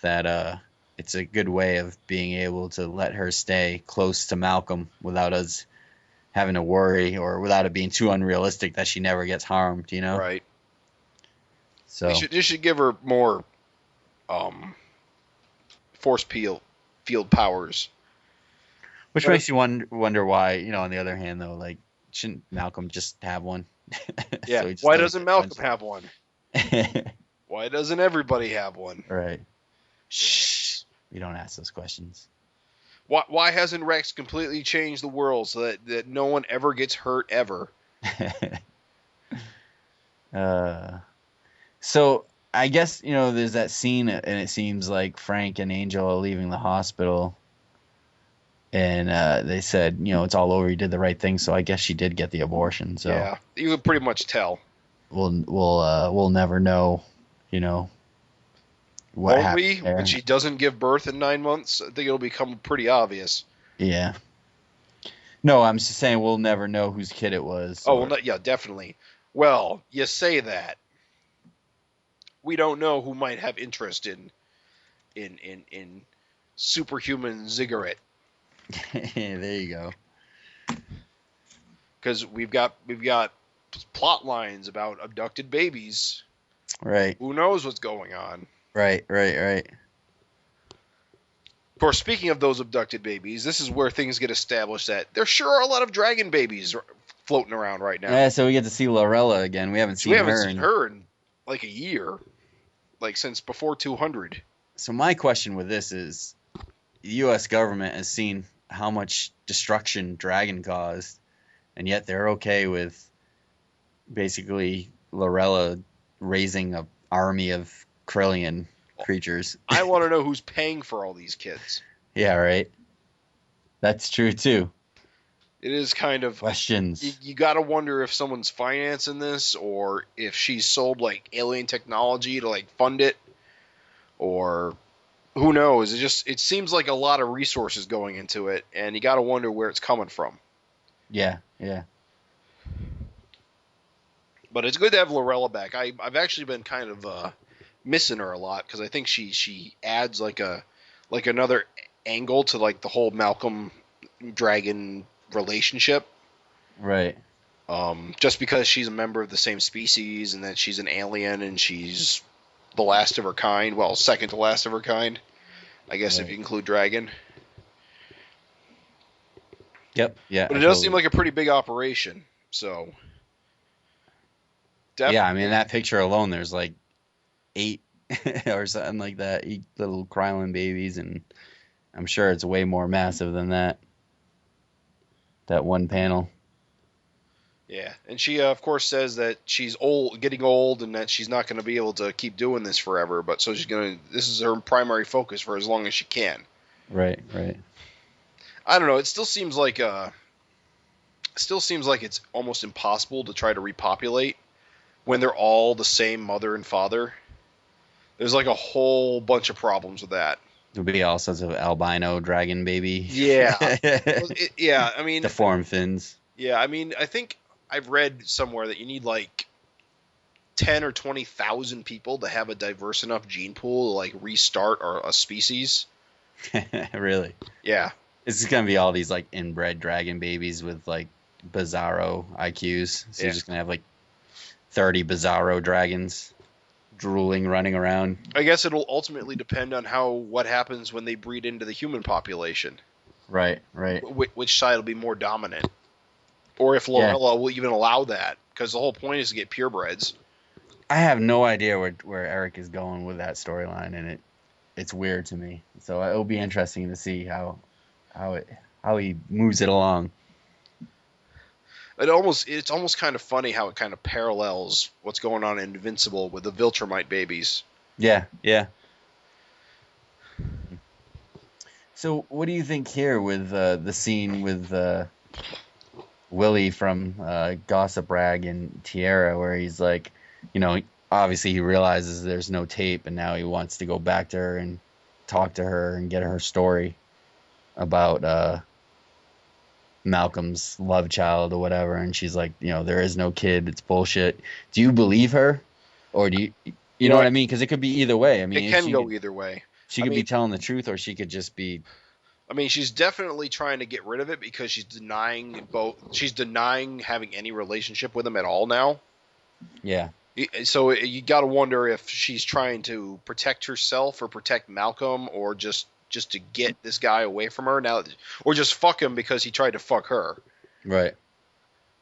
Speaker 3: that it's a good way of being able to let her stay close to Malcolm without us having to worry, or without it being too unrealistic that she never gets harmed, you know?
Speaker 1: Right.
Speaker 3: So
Speaker 1: You should give her more force field powers.
Speaker 3: which makes you wonder why, you know, on the other hand though, like, shouldn't Malcolm just have one?
Speaker 1: Yeah.
Speaker 3: So he just
Speaker 1: Why
Speaker 3: doesn't
Speaker 1: doesn't
Speaker 3: get
Speaker 1: Malcolm
Speaker 3: punched.
Speaker 1: have one? Why doesn't everybody have one?
Speaker 3: Right. Shh. We don't ask those questions.
Speaker 1: Why hasn't Rex completely changed the world so that no one ever gets hurt ever?
Speaker 3: So I guess, you know, there's that scene, and it seems like Frank and Angel are leaving the hospital, and they said, you know, it's all over. You did the right thing. So I guess she did get the abortion. So
Speaker 1: Yeah, you can pretty much tell.
Speaker 3: We'll never know, you know, what
Speaker 1: Won't we?
Speaker 3: happened there.
Speaker 1: When she doesn't give birth in 9 months, I think it'll become pretty obvious.
Speaker 3: Yeah. No, I'm just saying we'll never know whose kid it was.
Speaker 1: Oh, well, yeah, definitely. Well, you say that. We don't know who might have interest in superhuman ziggurat.
Speaker 3: There you go.
Speaker 1: Because we've got plot lines about abducted babies.
Speaker 3: Right.
Speaker 1: Who knows what's going on?
Speaker 3: Right.
Speaker 1: Of course, speaking of those abducted babies, this is where things get established that there sure are a lot of dragon babies floating around right now.
Speaker 3: Yeah, so we get to see Lorella again. We haven't seen
Speaker 1: her in like a year, like since before 200.
Speaker 3: So my question with this is, the U.S. government has seen how much destruction Dragon caused, and yet they're okay with basically Lorella raising an army of Kryllian creatures.
Speaker 1: I want to know who's paying for all these kids.
Speaker 3: Yeah, right. That's true too.
Speaker 1: It is kind of
Speaker 3: questions.
Speaker 1: You got to wonder if someone's financing this, or if she's sold like alien technology to like fund it, or who knows. It seems like a lot of resources going into it, and you got to wonder where it's coming from.
Speaker 3: Yeah.
Speaker 1: But it's good to have Lorella back. I've actually been kind of missing her a lot, because I think she adds like another angle to like the whole Malcolm Dragon relationship.
Speaker 3: Right.
Speaker 1: Just because she's a member of the same species, and that she's an alien, and she's the last of her kind. Well, second to last of her kind, I guess, if you include Dragon.
Speaker 3: Yep. Yeah.
Speaker 1: But it does seem like a pretty big operation. So.
Speaker 3: Yeah, I mean, that picture alone, there's like 8 or something like that, 8 little Kryllian babies, and I'm sure it's way more massive than that one panel. Yeah,
Speaker 1: and she, of course, says that she's getting old, and that she's not going to be able to keep doing this forever, but so this is her primary focus for as long as she can.
Speaker 3: Right.
Speaker 1: I don't know, it still seems like it's almost impossible to try to repopulate when they're all the same mother and father. There's like a whole bunch of problems with that.
Speaker 3: There'll be all sorts of albino dragon baby.
Speaker 1: Yeah. I mean...
Speaker 3: deformed fins.
Speaker 1: Yeah, I mean, I think I've read somewhere that you need like 10 or 20,000 people to have a diverse enough gene pool to like restart a species.
Speaker 3: Really?
Speaker 1: Yeah.
Speaker 3: It's going to be all these like inbred dragon babies with like bizarro IQs. So you're just going to have like 30 bizarro dragons drooling, running around.
Speaker 1: I guess it'll ultimately depend on what happens when they breed into the human population.
Speaker 3: Right.
Speaker 1: Which side will be more dominant. Or if Lorella will even allow that. Because the whole point is to get purebreds. I
Speaker 3: have no idea where Erik is going with that storyline, and it's weird to me. So it'll be interesting to see how he moves it along.
Speaker 1: It's almost kind of funny how it kind of parallels what's going on in Invincible with the Viltrumite babies.
Speaker 3: Yeah. So what do you think here with the scene with Willie from Gossip Rag and Tierra, where he's like, you know, obviously he realizes there's no tape, and now he wants to go back to her and talk to her and get her story about Malcolm's love child or whatever, and she's like, there is no kid. It's bullshit. Do you believe her, or do you know what I mean? Because it could be either way. I mean,
Speaker 1: it can go either way.
Speaker 3: She could be telling the truth, or she could just be.
Speaker 1: I mean, she's definitely trying to get rid of it because she's denying having any relationship with him at all now.
Speaker 3: Yeah.
Speaker 1: So you got to wonder if she's trying to protect herself or protect Malcolm, or just to get this guy away from her now, or just fuck him because he tried to fuck her.
Speaker 3: Right.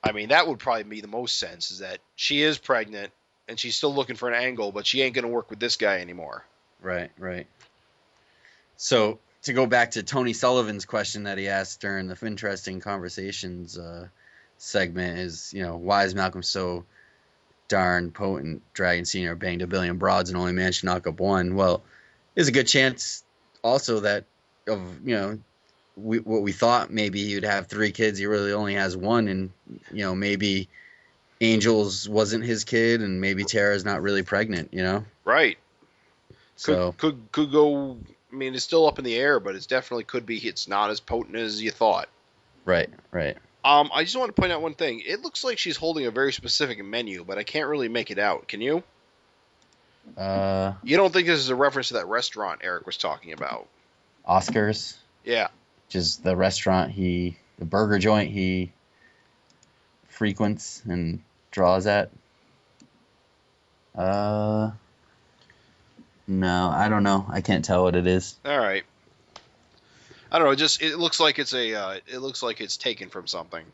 Speaker 1: I mean, that would probably be the most sense, is that she is pregnant and she's still looking for an angle, but she ain't going to work with this guy anymore.
Speaker 3: Right. So to go back to Tony Sullivan's question that he asked during the FINteresting Conversations segment is, why is Malcolm so darn potent? Dragon Sr. banged a billion broads and only managed to knock up one. Well, there's a good chance also that what we thought maybe he'd have 3 kids, he really only has 1, and maybe Angel's wasn't his kid, and maybe Tara's not really pregnant.
Speaker 1: Right.
Speaker 3: So
Speaker 1: could go. I mean, it's still up in the air, but it's definitely could be. It's not as potent as you thought.
Speaker 3: Right.
Speaker 1: I just want to point out one thing. It looks like she's holding a very specific menu, but I can't really make it out. Can you? You don't think this is a reference to that restaurant Erik was talking about?
Speaker 3: Oscars?
Speaker 1: Yeah.
Speaker 3: Which is the restaurant the burger joint he frequents and draws at. No, I don't know. I can't tell what it is.
Speaker 1: All right. I don't know. It looks like it's taken from something.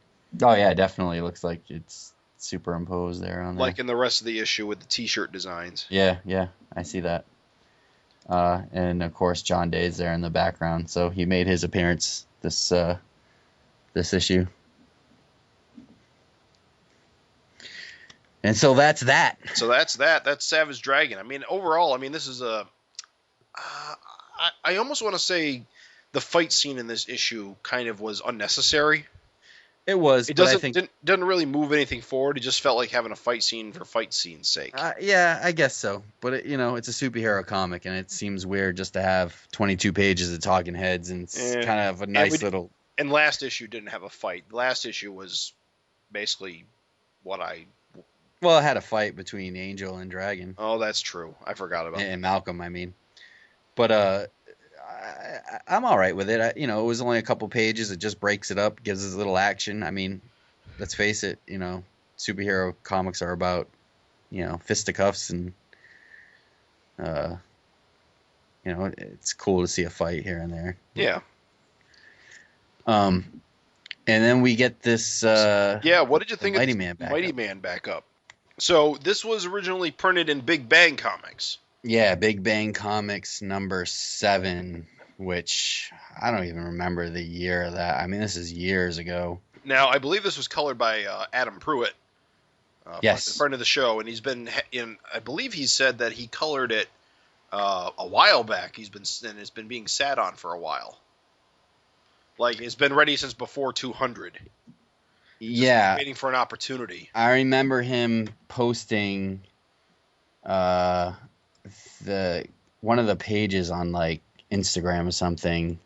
Speaker 3: Oh yeah, definitely. It looks like it's superimposed there on there.
Speaker 1: Like in the rest of the issue with the T-shirt designs.
Speaker 3: Yeah, I see that. And of course, John Day's there in the background, so he made his appearance this issue. And so that's that.
Speaker 1: That's Savage Dragon. I mean, overall, this is I almost want to say the fight scene in this issue kind of was unnecessary.
Speaker 3: It was.
Speaker 1: It doesn't really move anything forward. It just felt like having a fight scene for fight scene's sake.
Speaker 3: Yeah, I guess so. But it's a superhero comic, and it seems weird just to have 22 pages of talking heads, and it's kind of a nice little.
Speaker 1: And last issue didn't have a fight. Last issue was basically what I.
Speaker 3: Well, it had a fight between Angel and Dragon.
Speaker 1: Oh, that's true. I forgot about that.
Speaker 3: And Malcolm, But I'm all right with it. It was only a couple pages. It just breaks it up, gives us a little action. I mean, let's face it, superhero comics are about, fisticuffs and, it's cool to see a fight here and there.
Speaker 1: Yeah.
Speaker 3: And then we get this.
Speaker 1: What did you think
Speaker 3: Mighty
Speaker 1: of
Speaker 3: Man backup?
Speaker 1: Mighty Man backup? So this was originally printed in Big Bang Comics.
Speaker 3: Yeah, Big Bang Comics number 7, which I don't even remember the year of that. This is years ago.
Speaker 1: Now, I believe this was colored by Adam Pruitt.
Speaker 3: Yes.
Speaker 1: Friend of the show, and he's been in. I believe he said that he colored it a while back. It's been being sat on for a while. Like it's been ready since before 200.
Speaker 3: Yeah.
Speaker 1: Waiting for an opportunity.
Speaker 3: I remember him posting one of the pages on like Instagram or something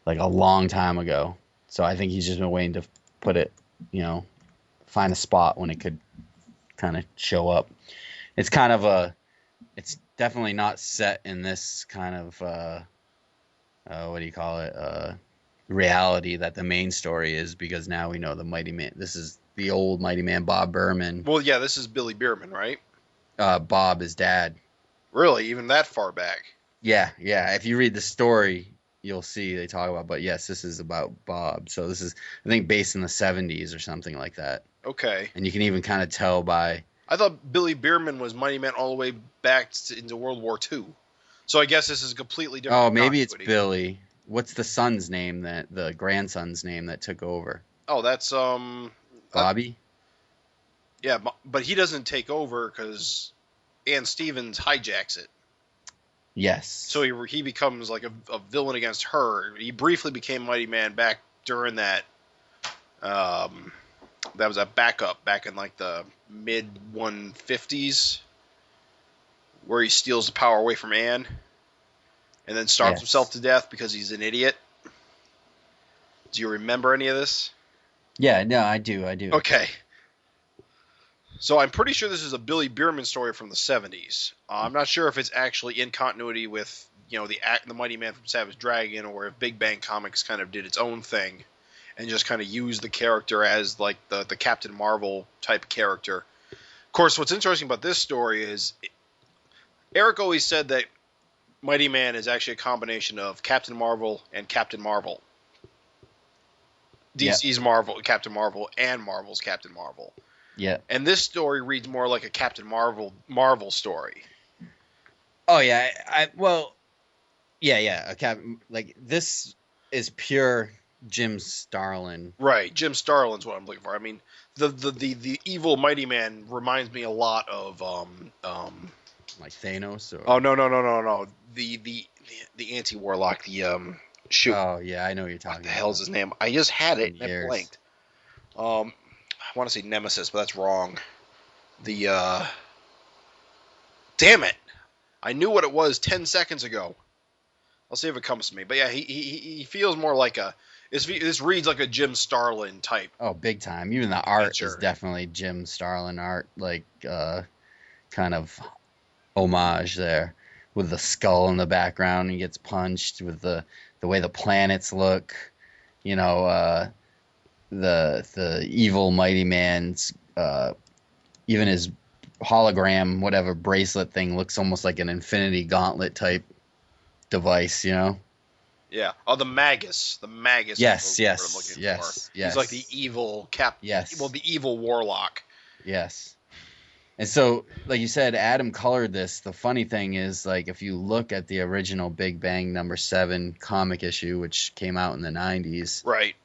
Speaker 3: like a long time ago. So I think he's just been waiting to put it, find a spot when it could kind of show up. It's it's definitely not set in this kind of what do you call it? Reality that the main story is, because now we know the Mighty Man. This is the old Mighty Man, Bob Byrne.
Speaker 1: Well, yeah, this is Billy Bierman, right?
Speaker 3: Bob is dad.
Speaker 1: Really, even that far back?
Speaker 3: Yeah. If you read the story, you'll see they talk about. But yes, this is about Bob. So this is, I think, based in the 70s or something like that.
Speaker 1: Okay.
Speaker 3: And you can even kind of tell by.
Speaker 1: I thought Billy Bierman was Mighty Man all the way back into World War II. So I guess this is completely different.
Speaker 3: Oh, maybe it's Billy. What's the son's name, the grandson's name that took over?
Speaker 1: Oh, that's
Speaker 3: Bobby?
Speaker 1: Yeah, but he doesn't take over because Ann Stevens hijacks it.
Speaker 3: Yes.
Speaker 1: So he becomes like a villain against her. He briefly became Mighty Man back during that. That was a backup back in like the mid 150s, where he steals the power away from Ann. And then starves himself to death because he's an idiot. Do you remember any of this?
Speaker 3: Yeah, no, I do.
Speaker 1: Okay. So I'm pretty sure this is a Billy Byrne story from the 70s. I'm not sure if it's actually in continuity with, the Mighty Man from Savage Dragon, or if Big Bang Comics kind of did its own thing and just kind of used the character as like the Captain Marvel type character. Of course, what's interesting about this story is Erik always said that Mighty Man is actually a combination of Captain Marvel and Captain Marvel. DC's Marvel, Captain Marvel, and Marvel's Captain Marvel.
Speaker 3: Yeah.
Speaker 1: And this story reads more like a Captain Marvel story.
Speaker 3: Oh yeah, like this is pure Jim Starlin.
Speaker 1: Right, Jim Starlin's what I'm looking for. I mean, the evil Mighty Man reminds me a lot of
Speaker 3: Like Thanos or...
Speaker 1: Oh no. The anti-warlock, shoot.
Speaker 3: Oh yeah, I know what you're talking
Speaker 1: What the hell's his name? I just had it and it blanked. I want to say Nemesis, but that's wrong. Damn it! I knew what it was 10 seconds ago. I'll see if it comes to me. But yeah, he feels more like this reads like a Jim Starlin type.
Speaker 3: Oh, big time. Even the art
Speaker 1: feature.
Speaker 3: is definitely Jim Starlin art, like kind of homage there, with the skull in the background. He gets punched, with the way the planets look. The evil Mighty Man's even his hologram, whatever bracelet thing, looks almost like an Infinity Gauntlet type device,
Speaker 1: Yeah. Oh, the Magus.
Speaker 3: Yes.
Speaker 1: He's like the evil
Speaker 3: Yes.
Speaker 1: Well, the evil warlock.
Speaker 3: Yes. And so, like you said, Adam colored this. The funny thing is, like, if you look at the original Big Bang #7 comic issue, which came out in the 90s,
Speaker 1: right?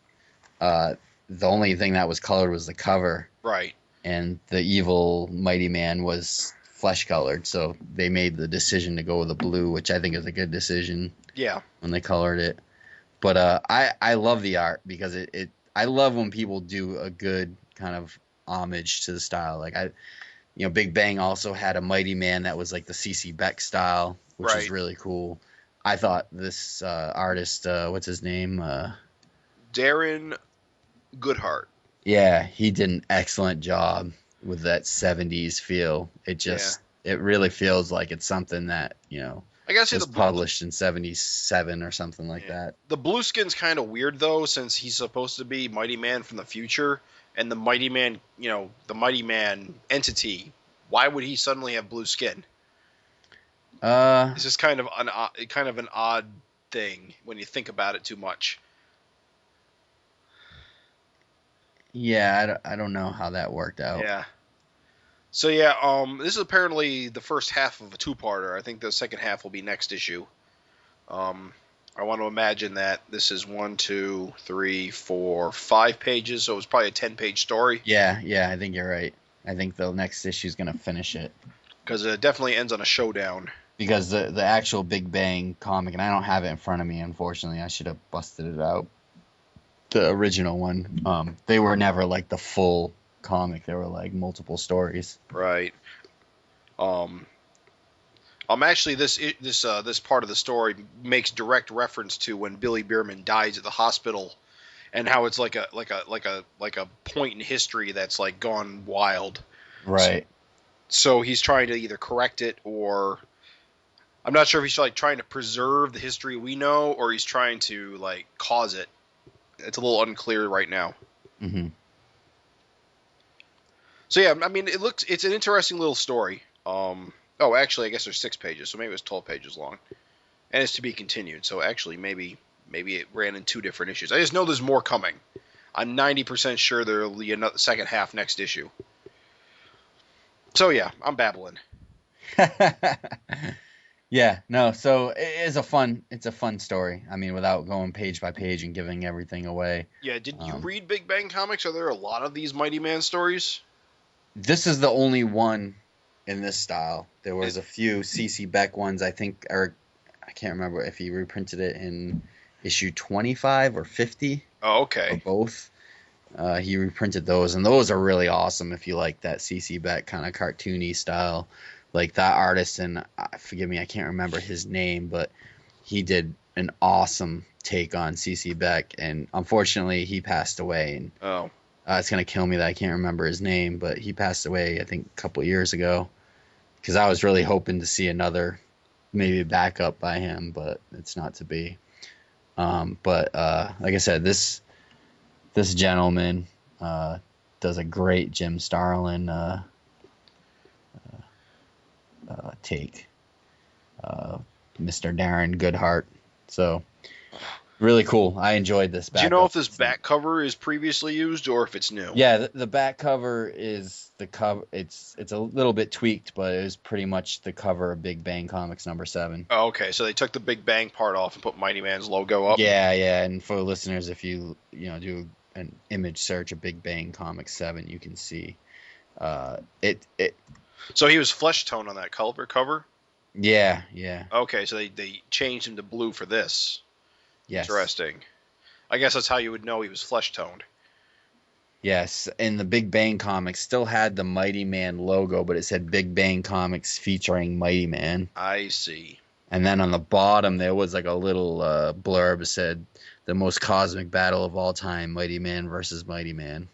Speaker 3: The only thing that was colored was the cover,
Speaker 1: right?
Speaker 3: And the evil Mighty Man was flesh colored. So they made the decision to go with the blue, which I think is a good decision.
Speaker 1: Yeah.
Speaker 3: When they colored it, but I love the art because I love when people do a good kind of homage to the style. Like Big Bang also had a Mighty Man that was like the C.C. Beck style, which is really cool. I thought this artist, what's his name?
Speaker 1: Darren Goodhart.
Speaker 3: Yeah, he did an excellent job with that 70s feel. It really feels like it's something that,
Speaker 1: I gotta say
Speaker 3: was published in 77 or something like that.
Speaker 1: The blue skin's kind of weird, though, since he's supposed to be Mighty Man from the future. And the Mighty Man, the Mighty Man entity, why would he suddenly have blue skin? It's just kind of an odd thing when you think about it too much.
Speaker 3: Yeah, I don't know how that worked out.
Speaker 1: Yeah. So yeah, this is apparently the first half of a two-parter. I think the second half will be next issue. I want to imagine that this is 1, 2, 3, 4, 5 pages, so it's probably a 10-page story.
Speaker 3: Yeah, I think you're right. I think the next issue is going to finish it.
Speaker 1: Because it definitely ends on a showdown.
Speaker 3: Because the actual Big Bang comic, and I don't have it in front of me, unfortunately. I should have busted it out. The original one. They were never like the full comic. They were like multiple stories.
Speaker 1: Right. Actually, this part of the story makes direct reference to when Billy Byrne dies at the hospital, and how it's like a point in history that's like gone wild.
Speaker 3: Right.
Speaker 1: So he's trying to either correct it, or I'm not sure if he's like trying to preserve the history we know, or he's trying to like cause it. It's a little unclear right now.
Speaker 3: Mm-hmm.
Speaker 1: So yeah, I mean, it's an interesting little story. Oh, actually, I guess there's 6 pages, so maybe it was 12 pages long, and it's to be continued. So actually, maybe it ran in 2 different issues. I just know there's more coming. I'm 90% sure there'll be another second half next issue. So yeah, I'm babbling.
Speaker 3: Yeah, no. So it's a fun story. I mean, without going page by page and giving everything away.
Speaker 1: Yeah. Did you read Big Bang Comics? Are there a lot of these Mighty Man stories?
Speaker 3: This is the only one in this style. There was a few C.C. Beck ones. I think I can't remember if he reprinted it in issue 25 or 50.
Speaker 1: Oh, okay.
Speaker 3: Or both. He reprinted those, and those are really awesome if you like that C.C. Beck kind of cartoony style. Like that artist, and forgive me, I can't remember his name, but he did an awesome take on C.C. Beck, and unfortunately he passed away. And It's gonna kill me that I can't remember his name, but he passed away I think a couple years ago. Because I was really hoping to see another maybe backup by him, but it's not to be. But like I said, this gentleman does a great Jim Starlin take, Mr. Darren Goodhart. So really cool. I enjoyed this.
Speaker 1: Do you know if this back cover is previously used or if it's new?
Speaker 3: Yeah, the back cover is the cover. It's a little bit tweaked, but it was pretty much the cover of Big Bang Comics #7.
Speaker 1: Oh, okay, so they took the Big Bang part off and put Mighty Man's logo up.
Speaker 3: Yeah. And for listeners, if you do an image search of Big Bang Comics 7, you can see it.
Speaker 1: So he was flesh tone on that cover.
Speaker 3: Yeah.
Speaker 1: Okay, so they changed him to blue for this.
Speaker 3: Yes.
Speaker 1: Interesting. I guess that's how you would know he was flesh toned.
Speaker 3: Yes, and the Big Bang Comics still had the Mighty Man logo, but it said Big Bang Comics featuring Mighty Man.
Speaker 1: I see.
Speaker 3: And then on the bottom there was like a little blurb that said the most cosmic battle of all time, Mighty Man versus Mighty Man.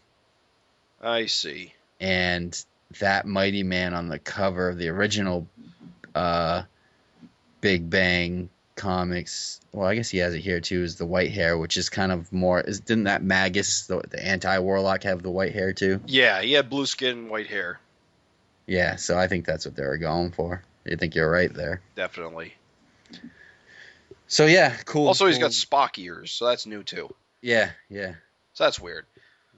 Speaker 1: I see.
Speaker 3: And that Mighty Man on the cover of the original Big Bang Comics, well, I guess he has it here too, is the white hair, which is kind of more, didn't that Magus, the anti-Warlock, have the white hair too?
Speaker 1: Yeah, he had blue skin and white hair.
Speaker 3: Yeah, so I think that's what they were going for. I think you're right there.
Speaker 1: Definitely.
Speaker 3: So yeah, cool.
Speaker 1: Also, he's got Spock ears, so that's new too.
Speaker 3: Yeah.
Speaker 1: So that's weird.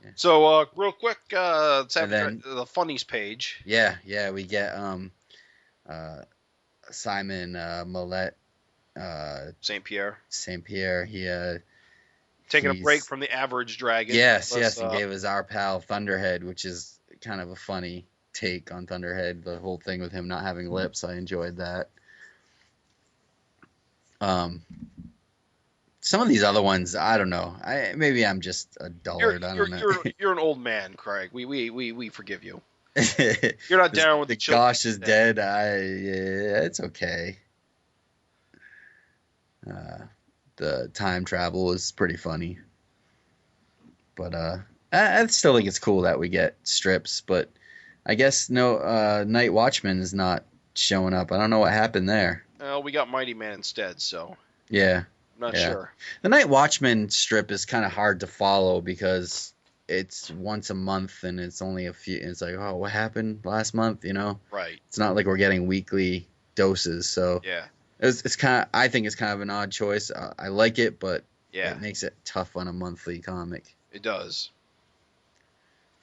Speaker 3: Yeah.
Speaker 1: So real quick, the funnies page.
Speaker 3: Yeah, we get Simon Millette.
Speaker 1: St. Pierre.
Speaker 3: He
Speaker 1: taking a break from the average dragon.
Speaker 3: Yes, he gave us our pal Thunderhead, which is kind of a funny take on Thunderhead. The whole thing with him not having lips, I enjoyed that. Some of these other ones, I don't know. Maybe I'm just a dullard. I don't know.
Speaker 1: You're an old man, Craig. We forgive you. You're not down with the children.
Speaker 3: Gosh is dead. It's okay. The time travel is pretty funny, but I still think it's cool that we get strips. But I guess no, Night Watchman is not showing up. I don't know what happened there.
Speaker 1: We got Mighty Man instead, so
Speaker 3: yeah,
Speaker 1: I'm not sure.
Speaker 3: The Night Watchman strip is kind of hard to follow because it's once a month and it's only a few. It's like, oh, what happened last month?
Speaker 1: Right.
Speaker 3: It's not like we're getting weekly doses, so
Speaker 1: yeah.
Speaker 3: It's kind of, I think it's kind of an odd choice. I like it, but
Speaker 1: yeah,
Speaker 3: it makes it tough on a monthly comic.
Speaker 1: It does.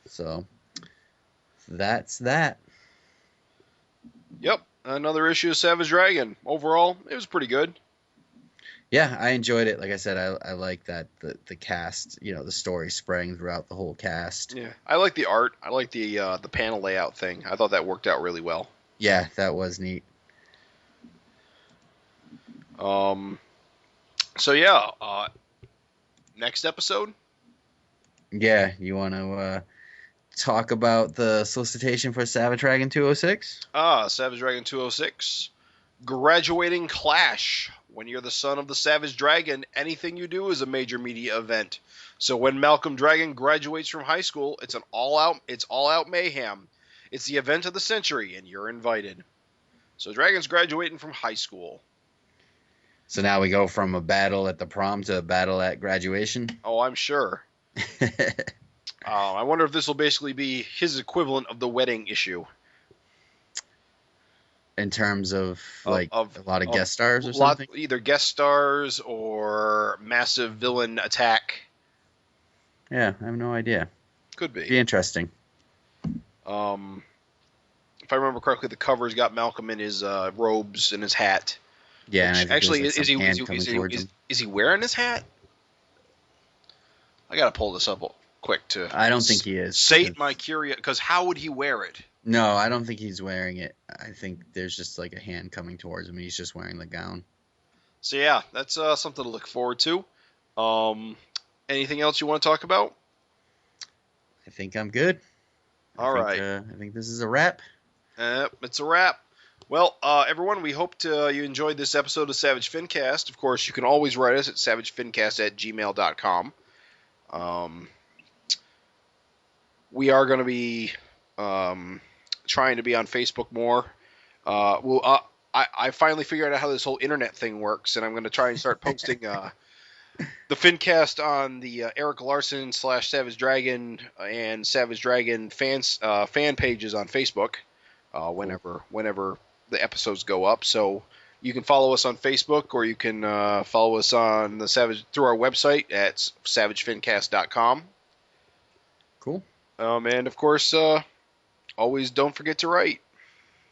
Speaker 3: So that's that.
Speaker 1: Yep, another issue of Savage Dragon. Overall, it was pretty good.
Speaker 3: Yeah, I enjoyed it. Like I said, I like that the cast, the story sprang throughout the whole cast.
Speaker 1: Yeah, I like the art. I like the panel layout thing. I thought that worked out really well.
Speaker 3: Yeah, that was neat.
Speaker 1: So yeah, next episode.
Speaker 3: Yeah, you want to talk about the solicitation for Savage Dragon 206?
Speaker 1: Savage Dragon 206, graduating clash. When you're the son of the Savage Dragon, anything you do is a major media event. So when Malcolm Dragon graduates from high school, it's all out mayhem. It's the event of the century, and you're invited. So Dragon's graduating from high school.
Speaker 3: So now we go from a battle at the prom to a battle at graduation?
Speaker 1: Oh, I'm sure. I wonder if this will basically be his equivalent of the wedding issue.
Speaker 3: In terms of a lot of guest stars or something?
Speaker 1: Either guest stars or massive villain attack.
Speaker 3: Yeah, I have no idea.
Speaker 1: Could be.
Speaker 3: Be interesting.
Speaker 1: If I remember correctly, the cover's got Malcolm in his robes and his hat.
Speaker 3: Yeah,
Speaker 1: and actually, is he wearing his hat? I gotta pull this up quick to.
Speaker 3: I don't think he is.
Speaker 1: Sate my curiosity, because how would he wear it?
Speaker 3: No, I don't think he's wearing it. I think there's just like a hand coming towards him. And he's just wearing the gown.
Speaker 1: So yeah, that's something to look forward to. Anything else you want to talk about?
Speaker 3: I think I'm good.
Speaker 1: All right.
Speaker 3: I think this is a wrap.
Speaker 1: It's a wrap. Well, everyone, we hope you enjoyed this episode of Savage FINcast. Of course, you can always write us at savagefincast@gmail.com. we are going to be trying to be on Facebook more. I finally figured out how this whole internet thing works, and I'm going to try and start posting the FINcast on the Erik Larson / Savage Dragon and Savage Dragon fan pages on Facebook whenever the episodes go up. So you can follow us on Facebook, or you can follow us on through our website at SAVAGEFINCAST.com.
Speaker 3: Cool.
Speaker 1: And of course, always don't forget to write.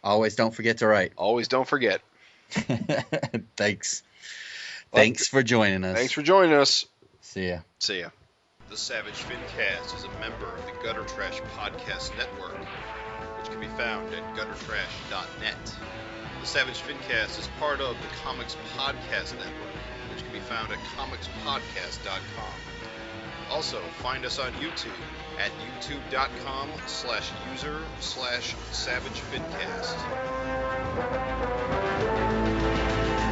Speaker 3: Always don't forget to write.
Speaker 1: Always don't forget.
Speaker 3: Thanks. Thanks for joining us.
Speaker 1: Thanks for joining us.
Speaker 3: See ya.
Speaker 1: See ya. The Savage FINcast is a member of the Gutter Trash Podcast Network, which can be found at guttertrash.net. The Savage FINcast is part of the Comics Podcast Network, which can be found at comicspodcast.com. Also, find us on YouTube at youtube.com/user/SavageFINcast.